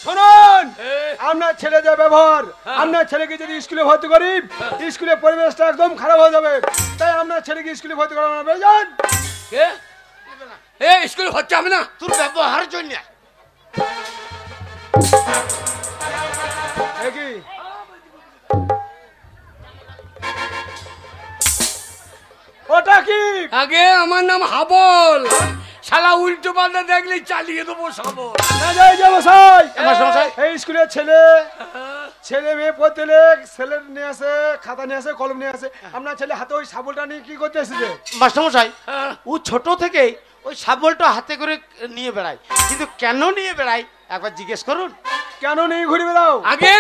শুনুন, আপনার ছেলে যে ব্যবহার, আপনার ছেলেকে যদি স্কুলে ভর্তি করি, স্কুলের পরিবেশটা একদম খারাপ হয়ে যাবে। তাই আপনার ছেলেকে স্কুলে ভর্তি করানো প্রয়োজন। স্কুলে ভর্তি হবে না তোর ব্যবহারের জন্য। ওটা কি? আগে আমার নাম হাবল, শালা উল্টো পাল্টা দেখলে চালিয়ে দেবো শাবল। না যাই যাবো এই স্কুলের ছেলে মেয়ে পড়তে ছেলে নিয়ে আসে, খাতা নিয়ে আসে, কলম নিয়ে আসে। আপনার ছেলে হাতে ওই শাবলটা নিয়ে কি করতে এসেছে? মাস্টারমশাই, ও ছোট থেকেই ওই শাবলটা হাতে করে নিয়ে বেড়ায়, কিন্তু কেন নিয়ে বেড়ায় একবার জিজ্ঞেস করুন। কেন নিয়ে ঘুরে বেড়াও? আগে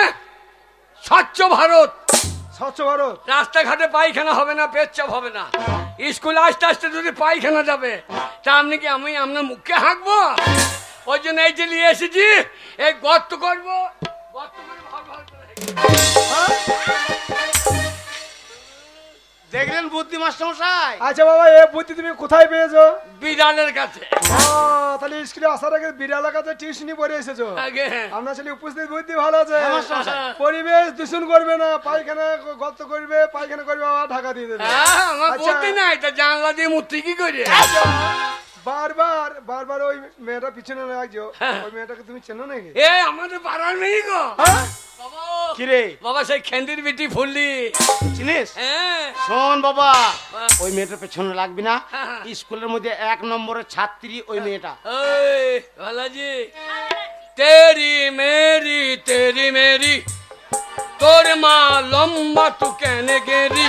স্বচ্ছ ভারত, স্বচ্ছ ভারত। রাস্তাঘাটে পায়খানা হবে না, পেচ্ছাপ হবে না। স্কুলে আস্তে আস্তে যদি পায়খানা যাবে, তা আপনি কি আমি আপনার মুখে হাঁকবো? ওই জন্য এই যে নিয়ে এসেছি, এই গর্ত করবো, গর্ত করে ভর ভর করে। দেখলেন বুদ্ধি মাস্টারমশাই? আচ্ছা বাবা, এ বুদ্ধি তুমি কোথায় পেয়েছো? বিড়ালের কাছে। তাহলে স্কুলে আসার আগে বিড়ালের কাছে টিউশনি পড়ে এসেছো? আগে আপনার ছেলে উপস্থিত বুদ্ধি ভালো আছে। পরিবেশ দূষণ করবে না, পায়খানা গর্ত করবে, পায়খানা করবে, আবার ঢাকা দিয়ে দেবে। আমার বুদ্ধি নাই, তা জানলা দিয়ে মূর্তি কি করে? বারবার বারবার ওই মেয়েটা পিছনে লাগছো, ওই মেয়েটাকে তুমি চেনো নাকি? এ আমাদের পাড়ার মেয়ে গো। কিরে বাবা, সেই খেন্দির বিটি ফুললি চিনিস? হ্যাঁ শোন বাবা, ওই মেয়েটার পেছনে লাগবি না। স্কুলের মধ্যে 1 নম্বরের ছাত্রী ওই মেয়েটা। ওই ভালাজি, তেরি মেরি তোর মা লম্বা তু কেনে গেরি।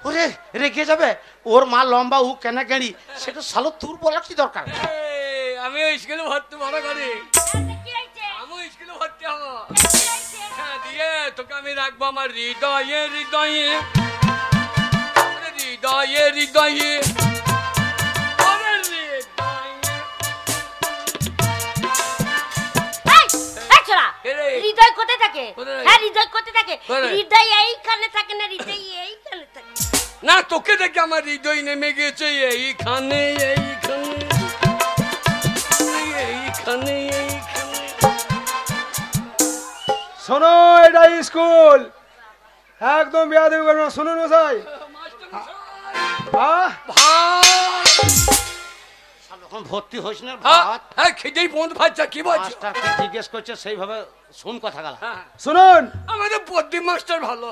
ওরে রেখে যাবে, ওর মা লম্বা ও কেন গেড়ি, সেটা সালো তোর বলার কি দরকার? আমি ওই স্কুলে ভর্তি মনে করি, আমি স্কুলে ভর্তি হবো। হ্যাঁ দিয়ে তোকে আমি রাখবো আমার হৃদয়ে হৃদয়ে হৃদয়ে হৃদয়ে। হৃদয় কোথায় থাকে? হ্যাঁ হৃদয় কোথায় থাকে? হৃদয় এইখানে থাকে না, হৃদয় এইখানে থাকে না। তোকে দেখে আমার হৃদয় নেমে গেছে এইখানে এইখানে এইখানে এইখানে। শোনো, এটা স্কুল, একদম বেয়াদবি করবে না। শুনুন মশাই, ভর্তি হইস না, খেতেই বন্ধ ভাজা কি বলছো? জিজ্ঞেস করছে সেইভাবে শোন কথা গেল। শুনুন, আমাদের প্রদীপ মাস্টার ভালো।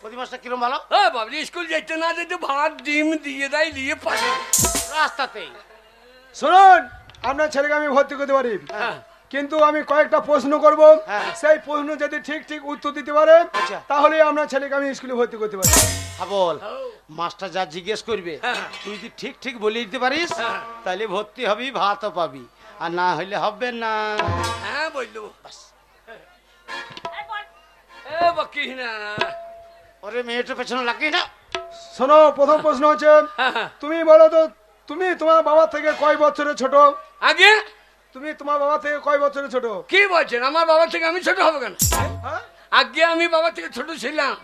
প্রদীপ মাস্টার কিরম ভালো? বাবলি স্কুল যেতে না যেতে ভাত ডিম দিয়ে দেয়, নিয়ে পারে রাস্তাতেই। শুনুন, আপনার ছেলেকে আমি ভর্তি করতে পারি, কিন্তু আমি কয়েকটা প্রশ্ন করব। সেই প্রশ্ন যদি ঠিক ঠিক উত্তর দিতে পারে, তাহলে আপনার ছেলেকে আমি স্কুলে ভর্তি করতে পারি। বল, মাস্টার যা জিজ্ঞেস করবে তুই যদি ঠিক ঠিক বলে দিতে পারিস, তাহলে ভর্তি হবি, ভাতও পাবি, আর না হইলে হবে না। হ্যাঁ বললো ওরে মেয়েটার পেছনে লাগি না। শোনো, প্রথম প্রশ্ন হচ্ছে, তুমি বলো তো, তুমি তোমার বাবা থেকে কয় বছরের ছোট? আগে তুমি তোমার বাবা থেকে কয় বছরের ছোট? কি বলছেন? আমার বাবা থেকে আমি ছোট হবো কেন? আগে আমি বাবা থেকে ছোট ছিলাম।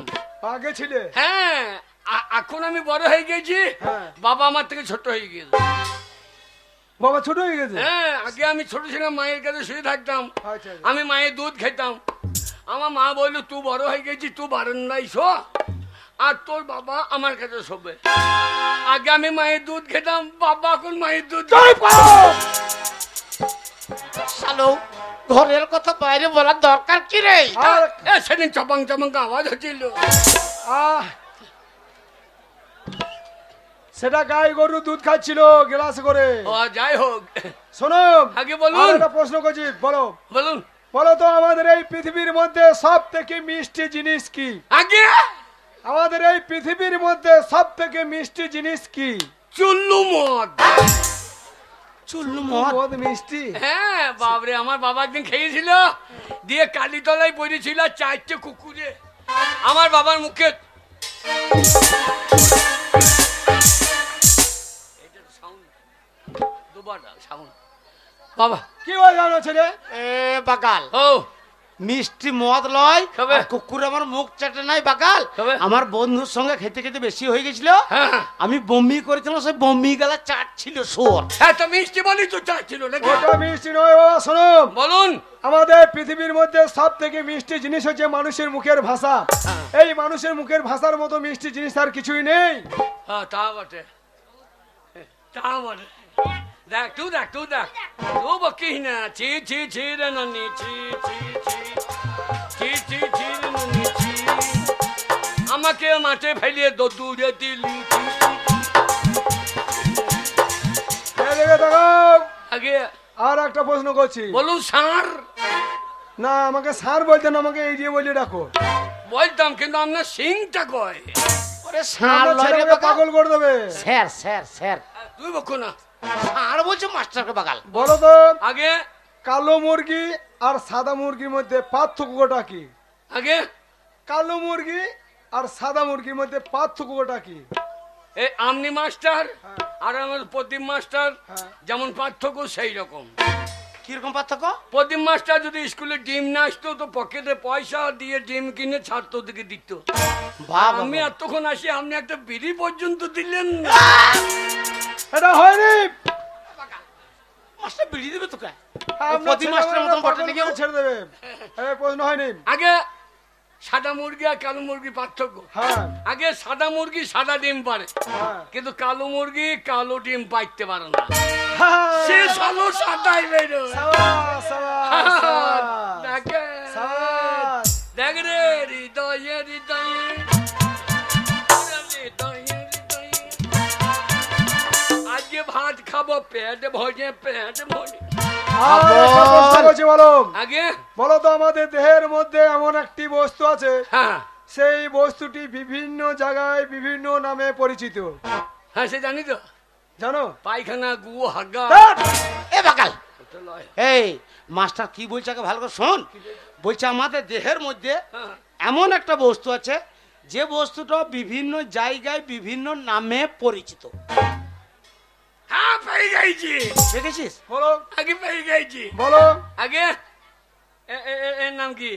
আগে ছিলে? হ্যাঁ, এখন আমি বড় হয়ে গেছি, বাবা আমার থেকে ছোট হয়ে গেছে। বাবা ছোট হয়ে গেছে? হ্যাঁ, আগে আমি ছোট ছিলাম, মায়ের কাছে শুয়ে থাকতাম, আমি মায়ের দুধ খেতাম। আমার মা বললো তুই বড় হয়ে গেছি, তুই বারান্দায় শো, আর তোর বাবা আমার কাছে শোবে। আগে আমি মায়ের দুধ খেতাম, বাবা এখন মায়ের দুধ। শালো, ঘরের কথা বাইরে বলার দরকার কি রে? সেদিন চপাং চপাং আওয়াজ হচ্ছিল, সেটা গাই গরু দুধ খাচ্ছিল গ্লাস করে। যাই হোক, শোনো, আগে বলুন। একটা প্রশ্ন করছি, বলো। বলুন। বলো তো, আমাদের এই পৃথিবীর মধ্যে সব থেকে মিষ্টি জিনিস কি? আগে আমাদের এই পৃথিবীর মধ্যে সব থেকে মিষ্টি জিনিস কি? চুল্লু মদ। চুল্লু মদ মিষ্টি? হ্যাঁ বাবরে, আমার বাবা একদিন খেয়েছিল, দিয়ে কালীতলায় পড়েছিল 4টে কুকুরে আমার বাবার মুখে। বাবা কি বলে জানো ছেলে? বাগাল, ও মিষ্টি মদ লয়, খাবে। আর কুকুর আমার মুখ চাটে নাই বাকাল। খাবে। আমার বন্ধুর সঙ্গে খেতে খেতে বেশি হয়ে গেছিল, হ্যাঁ। আমি বমি করেছিলাম, সেই বমি গেলা চাট ছিল সোর। হ্যাঁ তো মিষ্টি বলি তো চাচ্ছিল নাকি? ওটা মিষ্টি নয় বাবা, শোনো। বলুন। আমাদের পৃথিবীর মধ্যে সব থেকে মিষ্টি জিনিস হচ্ছে মানুষের মুখের ভাষা। এই মানুষের মুখের ভাষার মতো মিষ্টি জিনিস আর কিছুই নেই। হ্যাঁ তা বটে, তা বটে। দেখ তুই দেখ, তুই দেখ, তুই বকিস না। ছি ছি ছি রে ননি, ছি ছি ছি ছি ছি ছি রে ননি, ছি। আমাকে মাঠে ফেলিয়ে দৌড়ে দিলি। এদিকে তাকাও। আগে আর একটা প্রশ্ন করছি। বলুন স্যার। না, আমাকে স্যার বলতেন, আমাকে এই দিয়ে বলে রাখো। বলতাম কিন্তু আপনার সিংটা কয়। ওরে ষাঁড় আমার লয় রে ছেলেকে বাকাল। পাগল করে দেবে। স্যার স্যার স্যার, তুই বকো না। ষাঁড় বলছে মাস্টারকে বাকাল। বলো তো, আগে কালো মুরগি আর সাদা মুরগির মধ্যে পার্থক্যটা কি? আগে কালো মুরগি আর সাদা মুরগির মধ্যে পার্থক্যটা কি? এই আমনি মাস্টার আর আমার প্রদীপ মাস্টার হ্যাঁ। যেমন পার্থক্য সেই রকম। কিরকম পার্থক্য? প্রদীপ মাস্টার যদি স্কুলে ডিম না আসতো তো পকেটে পয়সা দিয়ে ডিম কিনে ছাড়তো দিকে দিত। বাবা, আমি এতক্ষণ আসি আপনি একটা বিড়ি পর্যন্ত দিলেন না। এটা হয়নি। মাস্টার বিড়ি দেবে তোকে? আপনার প্রতি ছেলে মাস্টারের আমাকে মতন পাগল বটে নাকি? করে ছেড়ে দেবে। এই প্রশ্ন হয়নি। আগে সাদা মুরগি আর কালো মুরগি পার্থক্য। হ্যাঁ, আগে সাদা মুরগি সাদা ডিম পারে, হ্যাঁ। কিন্তু কালো মুরগি কালো ডিম পাইতে পারে না। হ্যাঁ। সে সালো সাদাই বেরো। সাবাস, সাবাস, সাবাস। দেখে সাবাস। দেখ রে হৃদয়ে হৃদয়ে হৃদয়ে হৃদয়ে আজকে ভাত খাবো পেট ভরে পেট ভরে। আর একটা প্রশ্ন করছি, বলো। আগে বলো তো, আমাদের দেহের মধ্যে এমন একটি বস্তু আছে, হ্যাঁ সেই বস্তুটি বিভিন্ন জায়গায় বিভিন্ন নামে পরিচিত। হ্যাঁ সে জানি তো, জানো? পায়খানা গু হাগা। এ বাকাল, এই মাস্টার কি বলছে আগে ভালো করে শোন। বলছে আমাদের দেহের মধ্যে হ্যাঁ। এমন একটা বস্তু আছে, যে বস্তুটা বিভিন্ন জায়গায় বিভিন্ন নামে পরিচিত। হ্যাঁ পেয়ে গেছি, দেখেছিস? বলো, আগে পেয়ে গেছি। বলো। আগে এর নাম কি?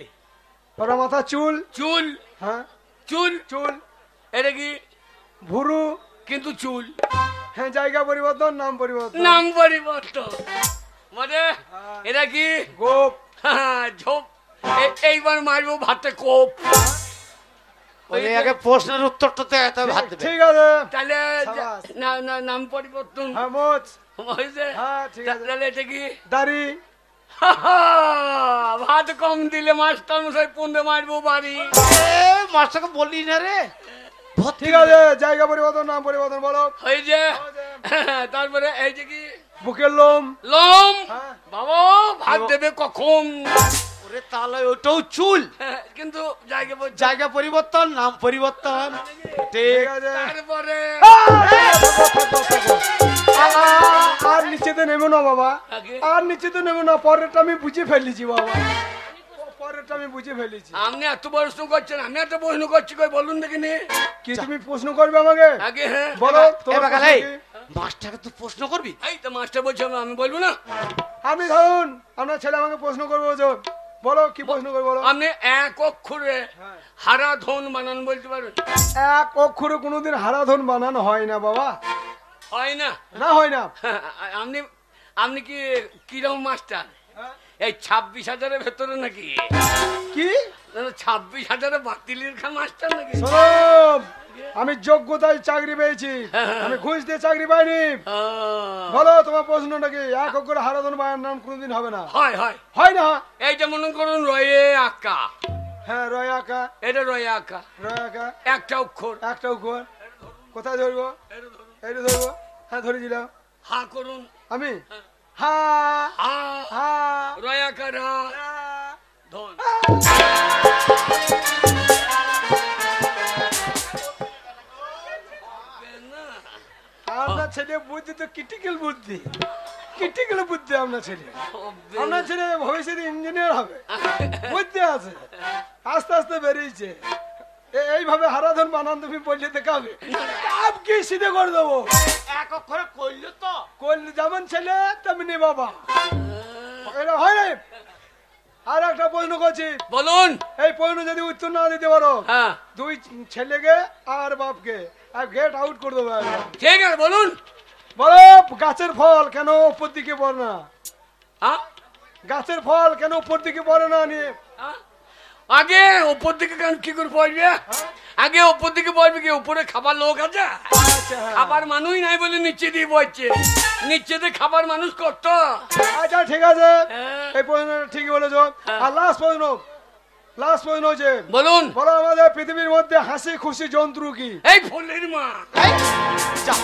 ওটা মাথা চুল। চুল। হ্যাঁ, চুল চুল। এটা কি? ভুরু। কিন্তু চুল। হ্যাঁ, জায়গা পরিবর্তন, নাম পরিবর্তন। নাম পরিবর্তন মানে এটা কি? গোপ। হ্যাঁ, ঝোপ। এইবার মারবো ভাতে কোপ। ওই আগে প্রশ্নের উত্তরটা তবে ভাত দেবে। ঠিক আছে। তাহলে সাবাস। নাম পরিবর্তন হ্যাঁ, মোচ। হয়েছে। হ্যাঁ, ঠিক আছে। তাহলে এটা কি? দাড়ি। ভাত কম দিলে মাস্টার মশাই পুন্দে মারবো বাড়ি। মাস্টারকে বললি না রে। ঠিক আছে, জায়গা পরিবর্তন, নাম পরিবর্তন, বলো। হয়েছে। তারপরে এই যে কি? বুকের লোম। লোম। হ্যাঁ। বাবা ভাত দেবে কখন? ওরে তাহলে ওটাও চুল। কিন্তু জায়গা জায়গা পরিবর্তন, নাম পরিবর্তন। ঠিক ঠিক আছে। তারপরে আর নিচেতে নেবো না বাবা, আগে? আর নিচেতে নেবো না। পরেরটা আমি বুঝে ফেলেছি বাবা, পরেরটা আমি বুঝে ফেলেছি। আপনি এত প্রশ্ন করছেন, আমি এত প্রশ্ন করছি, কই বলুন দেখিনি। কি তুমি প্রশ্ন করবে আমাকে? আগে হ্যাঁ বলো এ তোমার বাকাল, প্রশ্ন এই কি? মাস্টারকে তুই প্রশ্ন করবি? এই তো মাস্টার বলছে আমি বলবো না। আপনি ধরুন, আপনার ছেলে আমাকে প্রশ্ন করবো, বলো কি প্রশ্ন করবো, বলো। আপনি এক অক্ষরে হারা ধন বানান বলতে পারবেন? এক অক্ষরে কোনোদিন হারাধন বানানো হয় না বাবা, হয় না। না হয় না। আপনি আপনি কি কিরকম মাস্টার? এই 26,000-এর ভেতরে নাকি? কি? 26,000-এ বাতিলের খান মাস্টার নাকি? শোনো, আমি যোগ্যতায় চাকরি পেয়েছি, আমি ঘুষ দিয়ে চাকরি পাইনি। বলো তোমার প্রশ্নটা কি? এক অক্ষরে হারাধন বানান কোনোদিন হবে না, হয় হয়। হয় না। এইটা মনে করুন রয়ে আঁকা। হ্যাঁ, রয় আঁকা, এটা রয়ে আঁকা রয় আঁকা, একটা অক্ষর। একটা অক্ষর। কোথায় ধরবো? এইটা ধরবো। হ্যাঁ, ধরে দিলাম। হা করুন। আমি হা হা হা রয়ে আঁকা রা হা। ধন। আপনার ছেলে বুদ্ধি তো ক্রিটিক্যাল বুদ্ধি, ক্রিটিক্যাল বুদ্ধি আপনার ছেলে। আপনার ছেলে ভবিষ্যতে ইঞ্জিনিয়ার হবে, বুদ্ধি আছে, আস্তে আস্তে বেরিয়েছে। এইভাবে হারাধন বানান তুমি বললে দেখাবে, কি সিধে করে দেবো। এক অক্ষরে কইল তো করলে যেমন ছেলে তেমনি বাবা, এটা হয় না। আর একটা প্রশ্ন করছি, বলুন। এই প্রশ্ন যদি উত্তর না দিতে পারো, হ্যাঁ, দুই ছেলেকে আর বাপকে গেট আউট করে দেবো একদম। ঠিক আছে, বলুন। বলো, গাছের ফল কেন উপর দিকে পড়ে না? হ্যাঁ? গাছের ফল কেন উপর দিকে পড়ে না? নিয়ে হ্যাঁ? আগে উপর দিকে কেন কি করে পড়বে? আগে উপর দিকে পড়বে কি? উপরে খাবার লোক আছে? আচ্ছা, হ্যাঁ। খাবার মানুষ নাই বলে নিচে দিয়ে পড়ছে। নিচে দিয়ে খাবার মানুষ করত। আচ্ছা ঠিক আছে, হ্যাঁ। এই প্রশ্ন ঠিকই বলেছো। আর লাস্ট প্রশ্ন হচ্ছে, বলুন। বলো আমাদের পৃথিবীর মধ্যে হাসি খুশি জন্তু কি? এই ফুলের মা। এই, যা,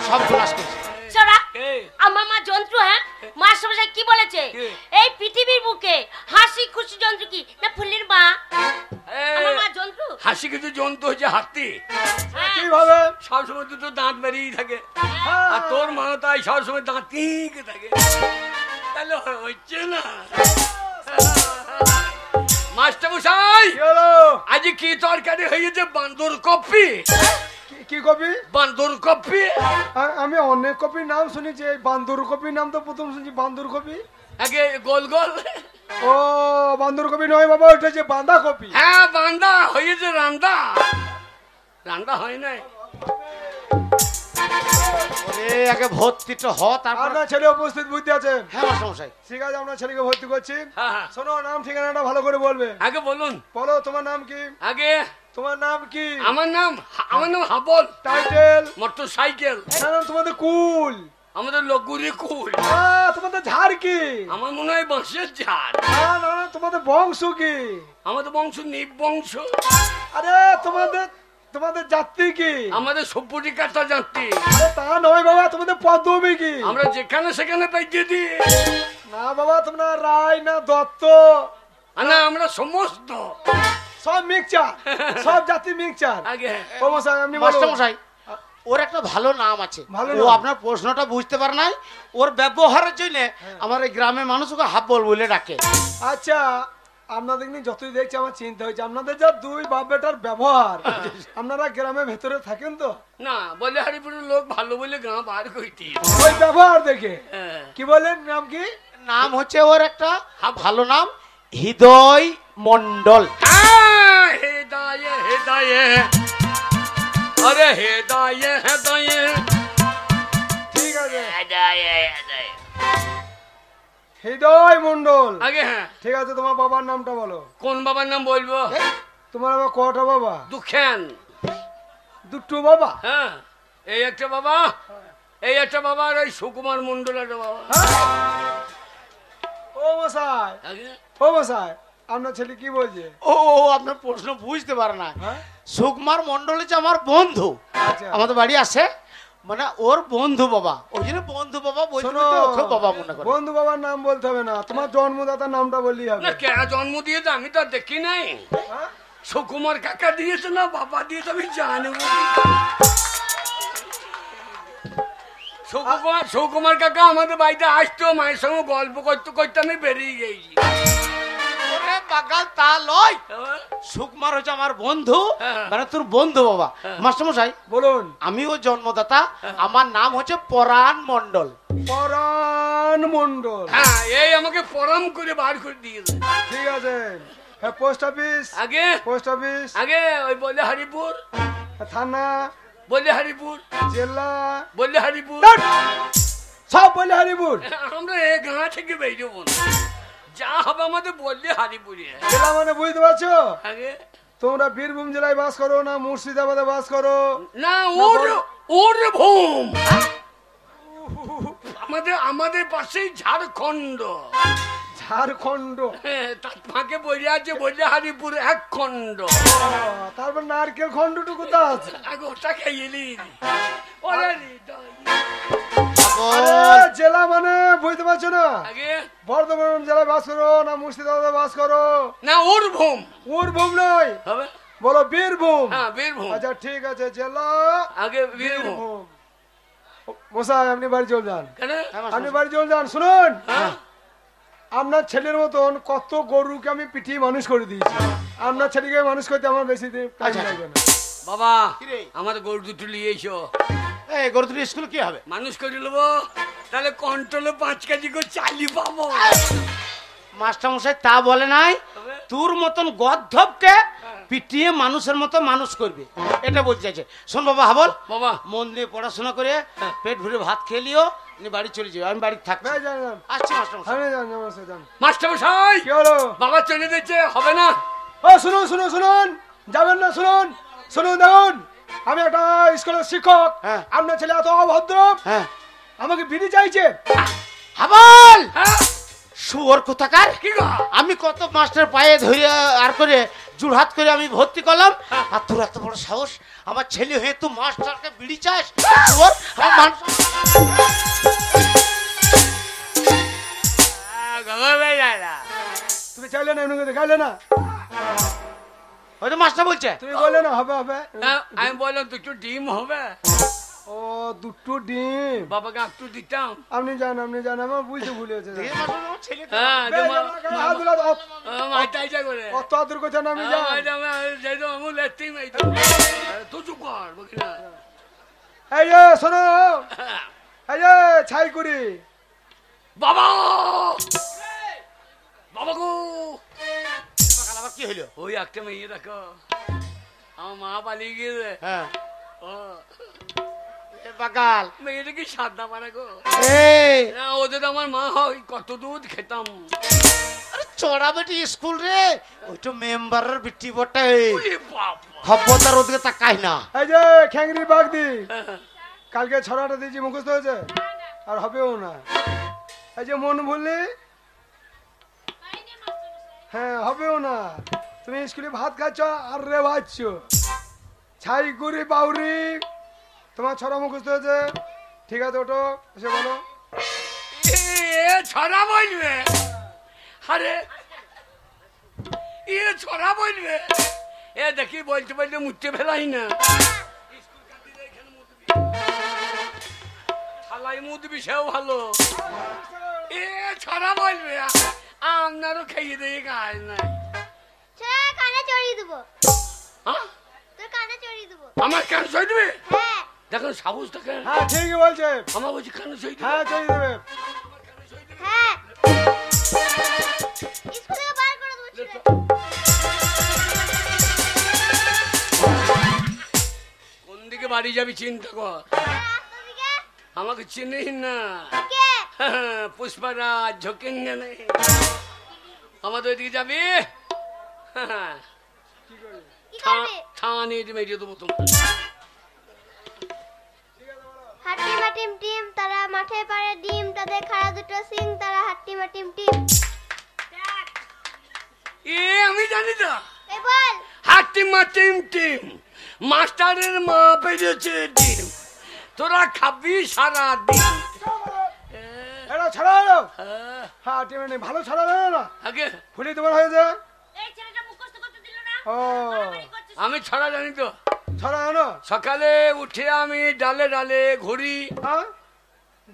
সব ক্লাস করছি। সোনা, এই, আমার মা যন্ত্র, হ্যাঁ মাস্টারমশাই কি বলেছে? কি? এই পৃথিবীর বুকে হাসি খুশি যন্ত্র কি না ফুলের মা? আমার মা যন্ত্র। হাসি কিছু জন্তু হচ্ছে হাতি। হ্যাঁ। কিভাবে? সবসময় দুটো দাঁত বেরিয়ে থাকে। হ্যাঁ। আর তোর মা তাই সবসময় দাঁত তিনকে থাকে। তাহলে হচ্ছে না। মাস্টার মশাই, কি হলো? আজ কি তরকারি হয়েছে? বান্দর কপি। কি কপি? বান্দর কপি। আমি অনেক কপির নাম শুনেছি, এই বান্দর কপির নাম তো প্রথম শুনছি। বান্দর কপি? আগে গোল গোল। ও, বান্দর কপি নয় বাবা, ওটা যে বাঁধা কপি। হ্যাঁ, বান্দা হয়েছে। রান্দা রান্দা হয় নাই। ওরে আগে ভর্তিটা হ, তারপর। আপনার ছেলে উপস্থিত বুদ্ধি আছে? হ্যাঁ মাস্টারমশাই। ঠিক আছে, আপনার ছেলেকে ভর্তি করছি। হ্যাঁ, হ্যাঁ। শোনো, নাম ঠিকানাটা ভালো করে বলবে। আগে বলুন। বলো, তোমার নাম কি? আগে তোমার নাম কি? আমার নাম হাবল। টাইটেল? Motor cycle. নাম তোমাদের কুল? আমাদের লগুরি কুল। তোমাদের ঝাড় কি? আমার মনে হয় বাঁশের ঝাড়। না, তোমাদের বংশ কি? আমাদের বংশ নিব বংশ। আরে তোমাদের জাতি কি? আমাদের সভ্যটি কাটা জাতি। আরে তা নয় বাবা, তোমাদের পদবী কি? আমরা যেখানে সেখানে পাইতে দিই। না বাবা, তোমরা রায় না দত্ত? না, আমরা সমস্ত সব মিক্সচার, সব জাতি মিক্সচার। আগে ও মশাই, আপনি বলুন। মাস্টারমশাই, ওর একটা ভালো নাম আছে। ভালো ও নাম? আপনার প্রশ্নটা বুঝতে পারে নাই। ওর ব্যবহারের জন্য আমার এই গ্রামের মানুষ ওকে হাব্বল বলে ডাকে। আচ্ছা, আপনাদের নিয়ে যতই দেখছি আমার চিন্তা হয়েছে, আপনাদের যা দুই বাপ বেটার ব্যবহার, আপনারা গ্রামের ভেতরে থাকেন তো? না, বলে হারিপুরের লোক ভালো বলে গাঁ বার কইতি। ওই ব্যবহার দেখে। কি বলেন, নাম কি? নাম হচ্ছে ওর একটা ভালো নাম, হৃদয় মন্ডল। হেদায়ে হেদায়ে, আরে হেদায়ে হেদায়ে, ঠিক আছে, হেদায়ে হেদায়ে। হৃদয় মন্ডল। আগে হ্যাঁ। ঠিক আছে, তোমার বাবার নামটা বলো। কোন বাবার নাম বলবো? তোমার আবার কটা বাবা? দুঃখেন। দুটো বাবা? হ্যাঁ, এই একটা বাবা, এই একটা বাবা, আর ওই সুকুমার মন্ডল একটা বাবা। ও মশাই, আগে ও মশাই, আপনার ছেলে কি বলছে? ও আপনার প্রশ্ন বুঝতে পারে না। হ্যাঁ? সুকুমার মন্ডল হচ্ছে আমার বন্ধু। আচ্ছা। আমাদের বাড়ি আসে, মানে ওর বন্ধু বাবা, ওই জন্য বন্ধু বাবা বলতে শোনো, বলতে ওকে বাবা মনে করে। বন্ধু বাবার নাম বলতে হবে না, তোমার জন্মদাতার নামটা বললেই হবে। না, কে জন্ম দিয়েছে আমি তো আর দেখি নাই। হ্যাঁ? সুকুমার কাকা দিয়েছে না বাবা দিয়েছে আমি জানি। সুকুমার কাকা আমাদের বাড়িতে আসতো, মায়ের সঙ্গে গল্প করতে করতে আমি বেরিয়ে গেছি। ওরে বাগাল তা লয়, সুকুমার হচ্ছে আমার বন্ধু, হ্যাঁ। মানে তোর বন্ধু বাবা। মাস্টারমশাই বলুন। আমি ও জন্মদাতা, আমার নাম হচ্ছে পরাণ মন্ডল। পরাণ মন্ডল। হ্যাঁ, এই আমাকে পরম করে বার করে দিয়েছে। ঠিক আছে, হ্যাঁ, পোস্ট অফিস? আগে পোস্ট অফিস? আগে ওই বলে হরিপুর, থানা? বলে হরিপুর, জেলা? বলে হরিপুর। সব বলে হরিপুর? আমরা এই গাঁ থেকে বেরোবো না, যা হবে আমাদের বললে হারিপুরে। জেলা মানে বুঝতে পারছো? আগে তোমরা বীরভূম জেলায় বাস করো না মুর্শিদাবাদে বাস করো? না, ওর ভূম। আমাদের পাশেই ঝাড়খণ্ড। ঝাড়খণ্ড? হ্যাঁ, তার ফাঁকে বলে আছে বললে হারিপুর এক খণ্ড। তারপর নারকেল খণ্ডটুকু তা আছে। আগে ওটা খাইলি। ওরে হৃদয়। আরে, জেলা মানে বুঝতে পারছো না? আগে বর্ধমান জেলায় বাস করো না মুর্শিদাবাদে বাস করো? না, ওর ভূম বীরভূম নয়, হবে। বলো বীরভূম। হ্যাঁ, বীরভূম। আচ্ছা ঠিক আছে, জেলা আগে বীরভূম। বীরভূম। মশাই, আপনি বাড়ি চলে যান, কেন? আপনি বাড়ি চলে যান। শুনুন, হ্যাঁ। আপনার ছেলের মতন কত গরুকে আমি পিটিয়ে মানুষ করে দিয়েছি, আপনার ছেলেকে মানুষ করতে আমার বেশি দিন টাইম লাগবে না। বাবা, কিরে? আমার গরু দুটো নিয়ে এসো, এই গরুতুলি স্কুল কি হবে? মানুষ করে নেবো, তাহলে কন্ট্রোলে 5 কেজি করে চালি পাবো। মাস্টার মশাই তা বলে নাই, তোর মতন গদ্ধবকে পিটিয়ে মানুষের মতো মানুষ করবে, এটা বলতে চাইছে। শোন বাবা হাবল, বাবা মন দিয়ে পড়াশোনা করে পেট ভরে ভাত খেয়ে লিও, নি বাড়ি চলে যাবে, আমি বাড়ি থাকছি। আসছি মাস্টার মশাই। মাস্টার মশাই কি হলো? বাবা চলে দিচ্ছে, হবে না? ও শুনুন শুনুন শুনুন, যাবেন না, শুনুন শুনুন, দেখুন আমি একটা স্কুলের শিক্ষক, হ্যাঁ। আপনার ছেলে এত অভদ্র, হ্যাঁ আমাকে বিড়ি চাইছে। হাবল, হ্যাঁ শুয়োর কোথাকার, কি গো? আমি কত মাস্টার পায়ে ধরে আর করে জোড়হাত করে আমি ভর্তি করলাম, আর তোর এত বড় সাহস আমার ছেলে হয়ে তুই মাস্টারকে বিড়ি চাস? শুয়োর, আমার মানুষ তুমি চাইলে না, এমনি দেখাইলে না, হয়তো মাস্টার বলছে। তুমি বললে না হবে হবে। আমি বললাম দুটো ডিম হবে, ও দুটো ডিম, বাবাকে একটু দিতাম। আপনি জান আমার বুঝতে ভুলে গেছে। দেখি মাস্টার, আমার ছেলে তো- হ্যাঁ হাত দিলা তো, মাইটাই যা করে অত আদর করছে না, আমি জান। এই যে শোনো, এই যে ছাই করি, বাবা বাবা গো, সকাল আবার কি হইলো? ওই একটা মেয়ে দেখো, আমার মা পালিয়ে গিয়েছে। হ্যাঁ ও, এ বাকাল, মেয়েটা কি সাদা পারে গো? এই না, ওদের আমার মা হয় কত দুধ খেতাম। আরে চড়া বেটি স্কুল রে, ওই তো মেম্বারের বিটি বটে, ওরে বাবা। খবরদার ওদিকে তাকাই না। এই যে খ্যাংরি বাগদি, কালকে ছড়াটা দিয়েছি, মুখস্থ হয়েছে আর হবেও না। এই যে মন ভুললি, হ্যাঁ হবেও না। তুমি স্কুলে ভাত খাচ্ছ আর রে ভাজছ, ছাই করি বাউরি, তোমার ছড়া মুখস্থ হয়েছে, ঠিক আছে ওটো এসে বলো। এ ছড়া বলবে, আরে এ ছড়া বলবে, এ দেখি বলতে বলতে মুছতে ফেলাই না, থালাই মুদবি সেও ভালো। এ ছড়া বলবে, আপনারও খাইয়ে দিয়ে কাজ নাই। কানে চড়িয়ে দেবো, হ্যাঁ? তোর কানে চড়িয়ে দেবো। আমার কেন সই দেবে? হ্যাঁ দেখুন সাহস দেখেন, হ্যাঁ ঠিকই বলছে, আমার বলছি কেন সই দেবে? হ্যাঁ চলে দেবে। হ্যাঁ, স্কুল থেকে বার করে দেবো ছেলে। কোন দিকে বাড়ি যাবি চিন্তা কর, রাস্তা দিকে আমাকে চিনিস না। কে? পুষ্পারাজ ঝোঁকেঙ্গে নেই, আমাদের ওইদিকে যাবি, কি করবি? থানিয়ে মেরিয়ে দেবো তোমার। হাট্টি মাটিম টিম, তারা মাঠে পারে ডিম, তাদের খাড়া দুটো সিং, তারা হাট্টি মাটিম টিম। এ আমি জানি তো, এই বল। হাটিমা টিম টিম, মাস্টারের মা বেরিয়েছে ডিম, তোরা খাবি সারা দিন। এটা ছড়া হলো, হ্যাঁ টিমে নেই, ভালো ছড়া দেবে না, আগে ফুলি তোমার হয়েছে। এই ছেলেটা মুখস্থ করতে দিল না, ও মারামারি করছিস। আমি ছড়া জানি তো, ছড়া হলো, সকালে উঠে আমি ডালে ডালে ঘুরি, হ্যাঁ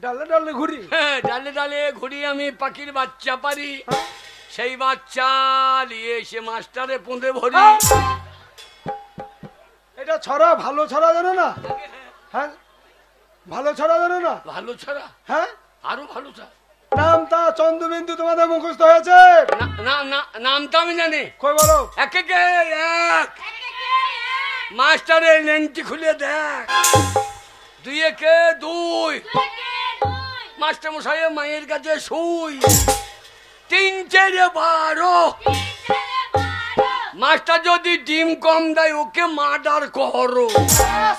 ডালে ডালে ঘুরি, হ্যাঁ, ডালে ডালে ঘুরি, আমি পাখির বাচ্চা পারি, সেই বাচ্চা নিয়ে এসে মাস্টারে পুঁদে ভরি। হ্যাঁ? এটা ছড়া, ভালো ছড়া জানো না, হ্যাঁ ভালো ছড়া জানো না, ভালো ছড়া, হ্যাঁ আরো ভালো ছড়া, নামটা চন্দ্রবিন্দু তোমাদের মুখস্থ হয়েছে, নামটা আমি জানি, কই বলো। এক এক এক, মাস্টারের লেংটি খুলে দেখ, দুই একে দুই, মাস্টার মশাইয়ের মায়ের কাছে শুই, তিন চারে 12, মাস্টার যদি ডিম কম দেয় ওকে মার্ডার করো।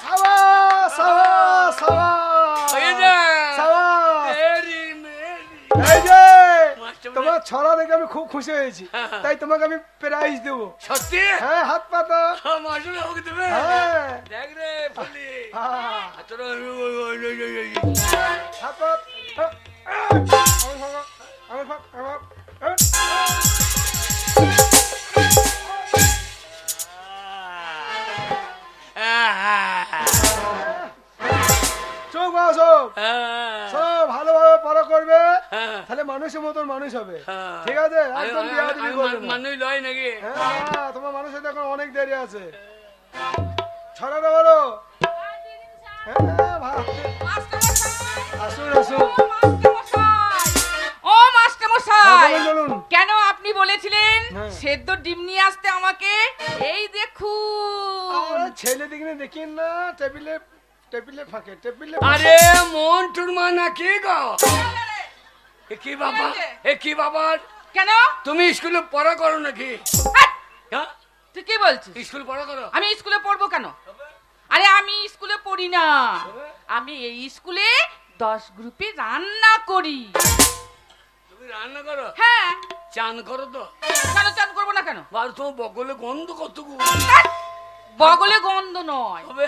সাবাস সাবাস সাবাস এই যে, সাবাস। মেরি, মেরি। এই যে মাস্টার তোমার ছড়া দেখে আমি খুব খুশি হয়েছি, তাই তোমাকে আমি প্রাইজ দেবো। সত্যি? হ্যাঁ হাত পাতা, মাস্টার আমাকে দেবে? হ্যাঁ দেখ রে ফুলি, হ্যাঁ, তোরা হাত পাত, আমার ফাঁক, আমার চোখ বাসো, সব ভালোভাবে পড়া করবে, তাহলে মানুষের মতন মানুষ হবে, ঠিক আছে? একদম বিয়াদবি করবে না। মানুষ লয় নাকি? হ্যাঁ তোমার মানুষের তো এখন অনেক দেরি আছে, ছড়াটা বলো। হ্যাঁ আসুন আসুন, ও মাস্টার মশাই, হ্যাঁ, বলুন, বলুন। কেন হ্যাঁ। সেদ্ধ ডিম নিয়ে আসতে আমাকে। এই দেখুন ছেলে দিকে দেখেন না, টেবিলে টেবিলে ফাঁকে টেবিলে। আরে মন্টুর মা নাকি গো? এ কি বাবা, এ কি বাবা? কেন তুমি স্কুলে পড়া করো নাকি? হ্যাঁ? তুই কি বলছিস? স্কুল পড়া করো? আমি স্কুলে পড়বো কেন? আরে আমি স্কুলে পড়ি না, আমি এই স্কুলে 10 গ্রুপে রান্না করি। তুমি রান্না করো? হ্যাঁ। চান করো তো? কেন চান করবো না কেন? আর তোমার বগলে গন্ধ কতটুকু? বগলে গন্ধ নয়, হবে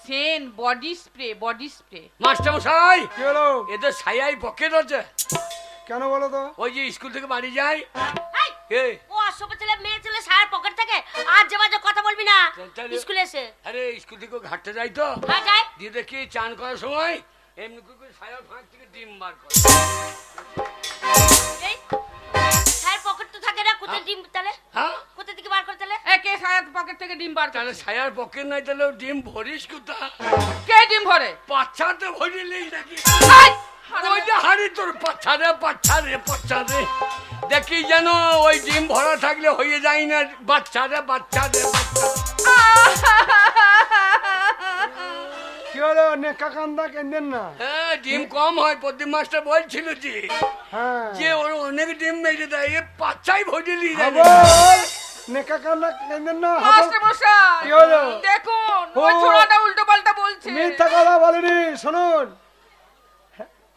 Sen, body spray, body spray. Master মশাই, কি হলো? এদের ছায়াই পকেট আছে। কেন বলো তো? ওই যে স্কুল থেকে বাড়ি যায়, এই, এই ও অসভ্য ছেলে, মেয়ে ছেলে, সার পকেট থেকে আজ যে বাজে কথা বলবি না তাহলে- স্কুলে এসে। আরে স্কুল থেকে ঘাটতে যাই তো, হ্যাঁ যাই। দিয়ে দেখি চান করার সময় এমনি করে ছায়ার ফাঁক থেকে ডিম বার করে। এই সার পকেট তো থাকে না, কোথায় ডিম তাহলে? হ্যাঁ, কোথা থেকে বার করে তাহলে? কে সায়াত পকেট থেকে ডিম বার তাহলে করে? ছায়ার পকেট নাই, তাহলে ডিম ভরিস কোথা? কে ডিম ভরে? পাচ্ছাতে ভরিলেই নাকি? এই, ওই যে হাড়ি তোর পাচ্ছারে পাচ্ছারে পাচ্ছারে, দেখি যেন ওই ডিম ভরা থাকলে হয়ে যায় না বাচ্চারে বাচ্চারে কি হলো? নেকা কান্দা কেন্দেন না। হ্যাঁ, ডিম কম হয়। প্রদীপ মাস্টার বলছিল যে হ্যাঁ যে ওর অনেক ডিম মেরে দেয়, এ পাচ্ছাই ভরিলি হাবল, নেকা কান্দা কেন্দেন না। হাবল, মাস্টার মশাই কি হলো? দেখুন ও। ওই ছোড়াটা উল্টো পাল্টা বলছে। মিথ্যা কথা বলেনি। শুনুন,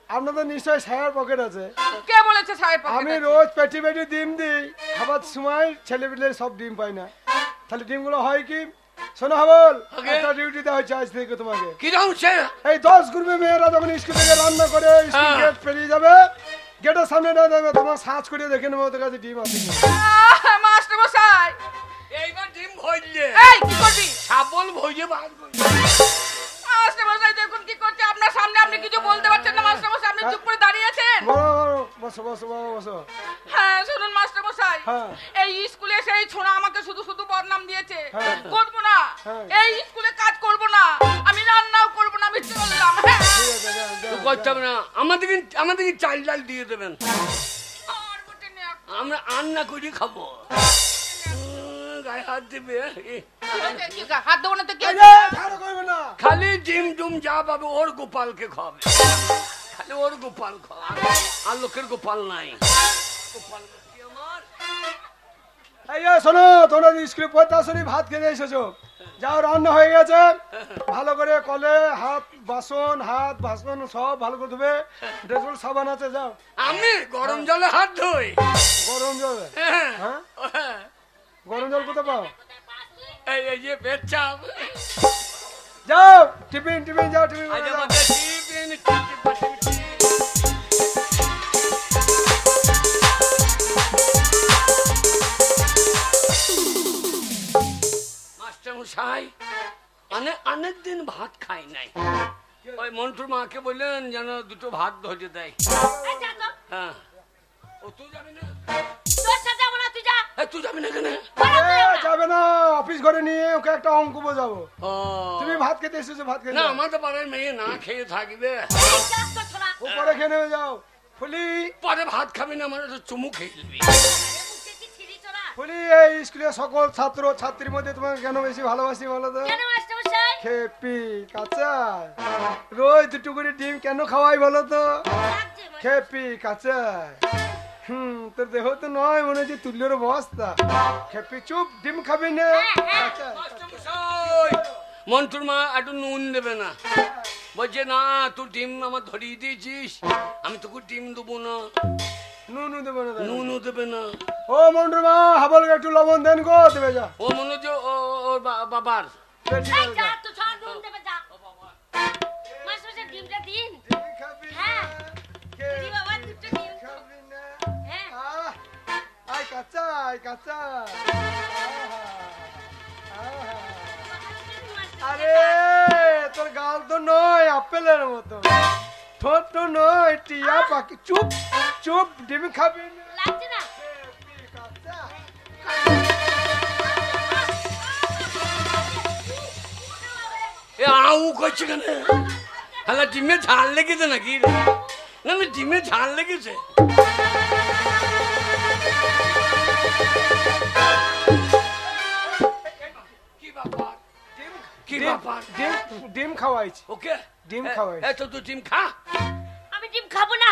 আপনাদের নিশ্চয়ই ছায়ার পকেট আছে। কে বলেছে সাহেব পকেট আমি আছে? রোজ পেটি পেটি ডিম দিই, খাবার সময় ছেলেপিলে সব ডিম পাই না। তাহলে ডিমগুলো হয় কি? শোনো হাবল, Okay. একটা ডিউটি দেওয়া হচ্ছে আজ থেকে তোমাকে। কিরকম সে? এই 10 গ্রুপে মেয়েরা যখন স্কুল থেকে রান্না করে স্কুল হ্যাঁ। গেট পেরিয়ে যাবে, গেটের সামনে না যাবে, তোমার সার্চ করে দেখে নেবো ওদের কাছে ডিম আছে কিনা। মাস্টার মশাই এইবার ডিম ভরলে এই কি করবি? শাবল ভরে বার করবে। মাস্টার মশাই দেখুন কি করছে আপনার সামনে, আপনি কিছু বলতে পারছেন না মাস্টার মশাই, আপনি চুপ করে দাঁড়িয়ে আছেন। বলো, বলো, বসো বসো বাবা, বসো। হ্যাঁ শুনুন মাস্টার মশাই, হ্যাঁ। এই স্কুলে সেই ছোড়া আমাকে শুধু শুধু বদনাম দিয়েছে। হ্যাঁ। করবো না, হ্যাঁ। এই স্কুলে কাজ করবো না, আমি রান্নাও করবো না, আমি চললাম। হ্যাঁ। ঠিক আছে, যাও, যাও, করতে হবে না, আমাদেরকে চাল ডাল দিয়ে দেবেন, আর বটে নে, আমরা রান্না করে খাবো। গায়ে হাত দেবে, কি হয়েছে? কি হাত দেবো না তো কি এই হয়েছে? যে, ঠাড়া করবে না। খালি ডিম ডুম যা পাবে ওর গোপালকে খাবে, খালি ওর গোপাল খাওয়া, আর লোকের গোপাল নাই। গোপাল কি আমার? এই যে, শোনো, তোমরা স্কুলে পড়তে আসনি, ভাত খেতে এসেছো, যাও, রান্না হয়ে গেছে। ভালো করে কলে হাত বাসন সব ভালো করে ধুবে, ডেটল সাবান আছে, যাও। আমি গরম জলে হাত ধুই। গরম জল? হ্যাঁ, হ্যাঁ, হ্যাঁ। গরম জল কোথায় পাও? এই যে পেচ্ছাপ, যাও, টিফিন টিফিন যাও, টিফিন আজ করে যাও। আমাদের টিফিন টিফিন। মাস্টার মশাই অনেক দিন ভাত খাই নাই, ওই মন্টুর মাকে বললেন যেন দুটো ভাত ধরে দেয়। এই যা তো, হ্যাঁ, ও তুই যাবি না? তোর সাথে যাবো না, তুই যা। তুই যাবি না কেন? যাবে না, অফিস ঘরে নিয়ে ওকে একটা অঙ্ক বোঝাবো। ও, তুমি ভাত খেতে এসেছো, ভাত খেতে না, যাও। আমাদের পাড়ার মেয়ে না খেয়ে থাকবে, এই যাস তো ছোড়া। ও পরে খেয়ে নেবে, যাও। ফুলি, পরে ভাত খাবি না, আমার একটা চুমু খেয়ে দিবি। মুখে কি ছিঁড়ি ছোড়া? ফুলি, এই স্কুলের সকল ছাত্র ছাত্রীর মধ্যে তোমাকে কেন বেশি ভালোবাসি বলো তো? কেন মাস্টার মশাই? খেপি কাঁচা, রোজ দুটো করে ডিম কেন খাওয়াই বলো তো? লাগছে মাস্টার। খেপি কাঁচা, তোর দেহ তো নয়, মনে হচ্ছে তুল্যের বস্তা। খেপি চুপ, ডিম খাবি না? কাঁচা, মাস্টার মশাই, মন্টুর মা একটু নুন দেবে না, বলছে না তুই ডিম আমার ধরিয়ে দিয়েছিস, আমি তোকে ডিম দেবো না, নুনু দেবো না তাহলে? নুনও দেবে না। ও মন্টুর মা, হাবলকে একটু লবণ দেন গো, দেবে যা। ও মনে হচ্ছে ওর বাবার। বেশি এই করে যা যা। তো ছোড়া, নুন দেবে যা। মাস্টার মশাই ডিমটা দিন। ডিম খাবি না? হ্যাঁ। খে- দি বাবা দুটো ডিম তো। খাবি না? হ্যাঁ। আয় কাঁচা, আয় কাঁচা। আরে তোর গাল তো নয় আপেলের মতো, ঠোঁট তো নয় টিয়া পাখি। চুপ চুপ, ডিম খাবি না? লাগছে না? খেপি কাঁচা। এ আউ করছে কেন? হ্যাঁ, ডিমে ঝাল লেগেছে নাকি? না না, ডিমে ঝাল লেগেছে। ডিম খাওয়াইছি, ওকে ডিম খাওয়াইছি। তো তুই ডিম খা। আমি ডিম খাবো না।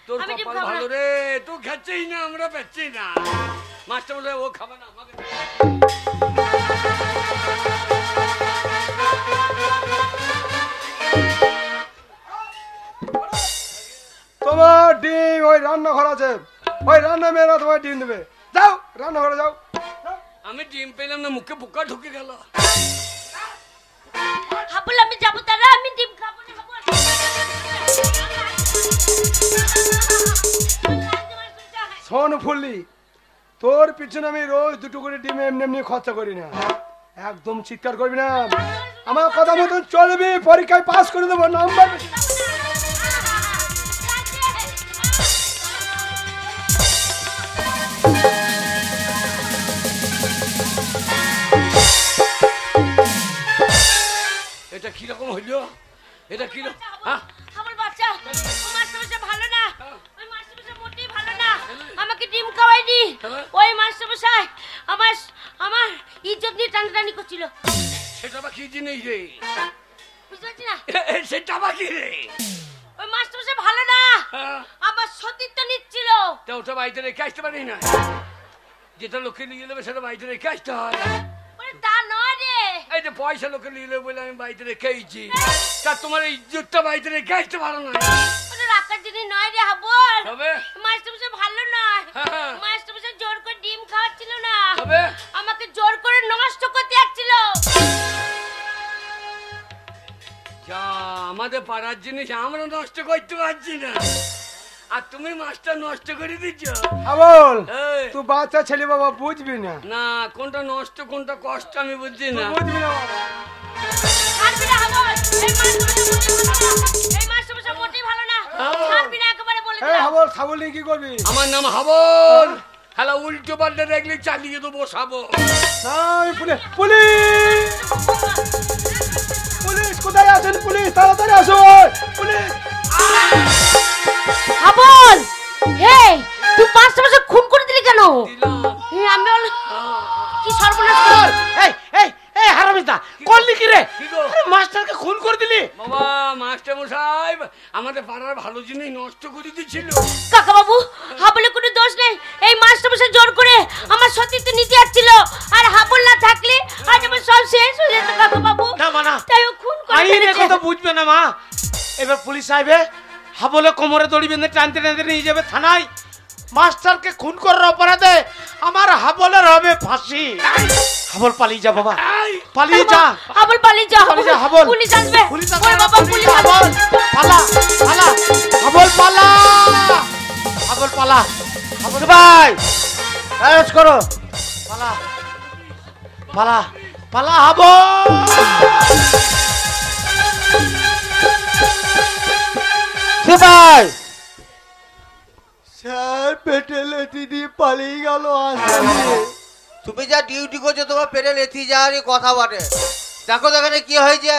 তোর আমি ডিম কপাল খাবো না। ভালো রে, তুই খাচ্ছিস না, আমরা পাচ্ছি না। মাস্টার বলে ও খাবে না আমাকে। তোমার ডিম ওই রান্নাঘর আছে, ওই রান্না মেয়েরা তোমার ডিম দেবে। যাও রান্নাঘরে যাও। আমি ডিম পেলাম না, মুখে পোকা ঢুকে গেল। হাবুল আমি যাবো দাদা, আমি ডিম খাবো না হাবুল। শোন ফুললি, তোর পিছনে আমি রোজ 2টো করে ডিম এমনি এমনি খরচা করি না। একদম চিৎকার করবি না, আমার কথা মতন চলবি, পরীক্ষায় পাস করে দেবো, নাম্বার এটা কিরকম হইলো? এটা কি? হ্যাঁ হাবুল বাচ্চা, ও মাস্টারমশাই ভালো না, ওই মাস্টারমশাই মোটেই ভালো না, আমাকে ডিম খাওয়ায়নি। ওই মাস্টারমশাই আমার ইজ্জত নিয়ে টানাটানি করছিল। সেটা বা কি জিনিস রে? বুঝতে পারছি না, সেটা বা কি রে? ওই মাস্টারমশাই ভালো না, হ্যাঁ, আমার সতীত্ব নিচ্ছিল। তা ওটা বাড়িতে রেখে আসতে পারি না? যেটা লোকে নিয়ে নেবে সেটা বাড়িতে রেখে আসতে হয়। ওরে তা নয় রে, এই যে পয়সা লোকে নিয়ে নেবে বলে আমি বাড়িতে রেখে আইছি, তা তোমার এই ইজ্জতটা বাড়িতে রেখে আসতে পারো না? ওরে রাখার জন্য নয় রে হাবুল। তবে মাস্টারমশাই ভালো নয়, হ্যাঁ। মাস্টারমশাই জোর করে ডিম খাওয়াচ্ছিল না, তবে আমাকে জোর করে নষ্ট করতে যাচ্ছিল। যা আমাদের পাড়ার জিনিস আমরা নষ্ট করতে পারছি না, আর তুমি মাছটা নষ্ট করে দিচ্ছ। আবল, এই, তুই বাচ্চা ছেলে বাবা, বুঝবি না, না কোনটা নষ্ট কোনটা কষ্ট আমি বুঝছি তুই না। বুঝবি না বাবা। ছাড়বি না হাবুল, এই মাস্টারমশাই মোটেই ভালো না, ছাড়বি না একেবারে বলে এই দিলাম। হাবল, ছাগল নিয়ে কি করবি? আমার নাম হাবল, হ্যালো উল্টো পাল্টা দেখলে চালিয়ে দেবো সাবো। নাই, পুলিশ পুলিশ পুলিশ কোথায় আছেন? পুলিশ তাড়াতাড়ি আসো, পুলিশ। হাবুল, হে তুই মাস্টারমশাই খুন করে দিলি কেন? দিলাম। আমি বল কি সর্বনাশ করলি? এই এই এই হারামিদা, করলি কি রে? কি গো? আরে মাস্টারকে খুন করে দিলি? বাবা মাস্টার মশাই আমাদের পাড়ার ভালো জিনিস নষ্ট করে দিচ্ছিল। কাকা বাবু, হাবুলের কোনো দোষ নেই, এই মাস্টারমশাই জোর করে আমার সতীত্ব নিতে যাচ্ছিল, আর হাবুল না থাকলে আজ আমার সব শেষ হয়ে যেত কাকা বাবু। না মা না, তাই ও খুন করে আইনের ফেলেছে। কথা বুঝবে না মা। এবার পুলিশ আইবে, হাবলে কোমরে দড়ি বেঁধে টানতে টানতে নিয়ে যাবে থানায়। মাস্টারকে খুন করার অপরাধে আমার হাবলের হবে ফাঁসি। হাবল পালিয়ে যা বাবা, এই, পালিয়ে যা, হাবুল পালিয়ে যা, পালিয়ে যা হাবল। পুলিশ আসবে, পুলিশ ওই আসবে, বাবা পুলিশ হাবল আসবে। পালা পালা, হাবল পালা, হাবল পালা, হাবল ভাই অ্যারেস্ট করো, পালা পালা পালা হাবল। ভাই স্যার পেটে লেথি দিয়ে পালিয়ে গেল আসলে। তুমি যা ডিউটি করছো তোমার পেটে লেথি যাওয়ারই কথা বটে। দেখো এখানে কি হয়েছে।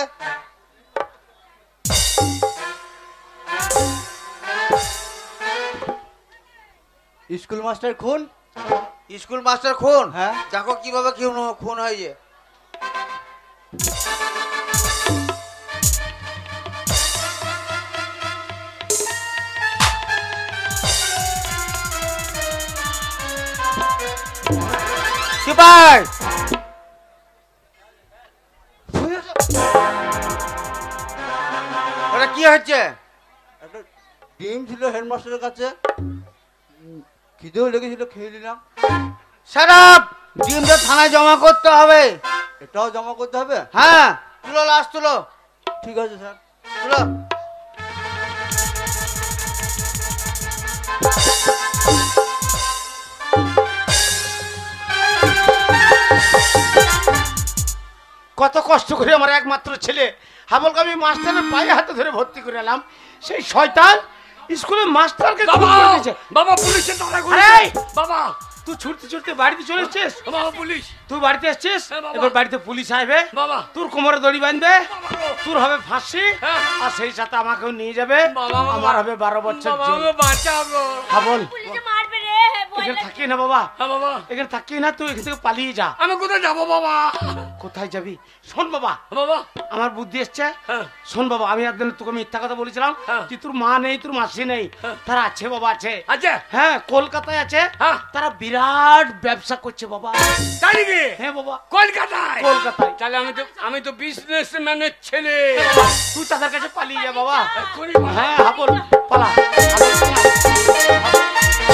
স্কুল মাস্টার খুন। স্কুল মাস্টার খুন? হ্যাঁ। দেখো কিভাবে খুন হয়েছে। ভাই ওটা কি হচ্ছে? একটা ডিম ছিল হেডমাস্টারের কাছে, খিদেও লেগেছিল, খেয়ে নিলাম। স্যার ডিমটা থানায় জমা করতে হবে। এটাও জমা করতে হবে? হ্যাঁ। তুলো লাশ তুলো। ঠিক আছে স্যার, তুলো। কত কষ্ট করে আমার একমাত্র ছেলে হাবলকে আমি মাস্টারের পায়ে হাতে ধরে ভর্তি করে এলাম, সেই শয়তান স্কুলের মাস্টারকে খুন বাবা করে দিয়েছে। বাবা পুলিশে ধরা আরে! করেছে। বাবা তুই ছুটতে ছুটতে বাড়িতে চলে এসছিস? বাবা পুলিশ। তুই বাড়িতে এসছিস? হ্যাঁ, বাবা। এবার বাড়িতে পুলিশ আসবে, বাবা তোর কোমরে দড়ি বাঁধবে, বাবা গো। তোর হবে ফাঁসি, হ্যাঁ। আর সেই সাথে আমাকেও নিয়ে যাবে, বাবা, বাবা। আমার হবে 12 বছর বাবা জেল। আমাকে বাঁচাবো। হাবল পুলিশে মারবে রে, ভয় এখানে লাগে। থাকিস না বাবা, হ্যাঁ বাবা এখানে থাকিস না, তুই এখান থেকে পালিয়ে যা। আমি কোথায় যাবো বাবা? কোথায় যাবি? শোন বাবা, বাবা আমার বুদ্ধি এসছে। হ্যাঁ। শোন বাবা, আমি একদিন তোকে মিথ্যা কথা বলেছিলাম হ্যাঁ। যে তোর মা নেই, তোর মাসি নেই। তারা আছে বাবা, আছে। আচ্ছা হ্যাঁ, কলকাতায় আছে। হ্যাঁ। তারা বিরাট ব্যবসা করছে বাবা। তাই নাকি? হ্যাঁ বাবা, কলকাতায়? কলকাতায়। তাহলে আমি তো বিজনেসম্যানের ছেলে। তুই তাদের কাছে পালিয়ে যা বাবা। এক্ষুনি পালা। হ্যাঁ, হাবল পালা,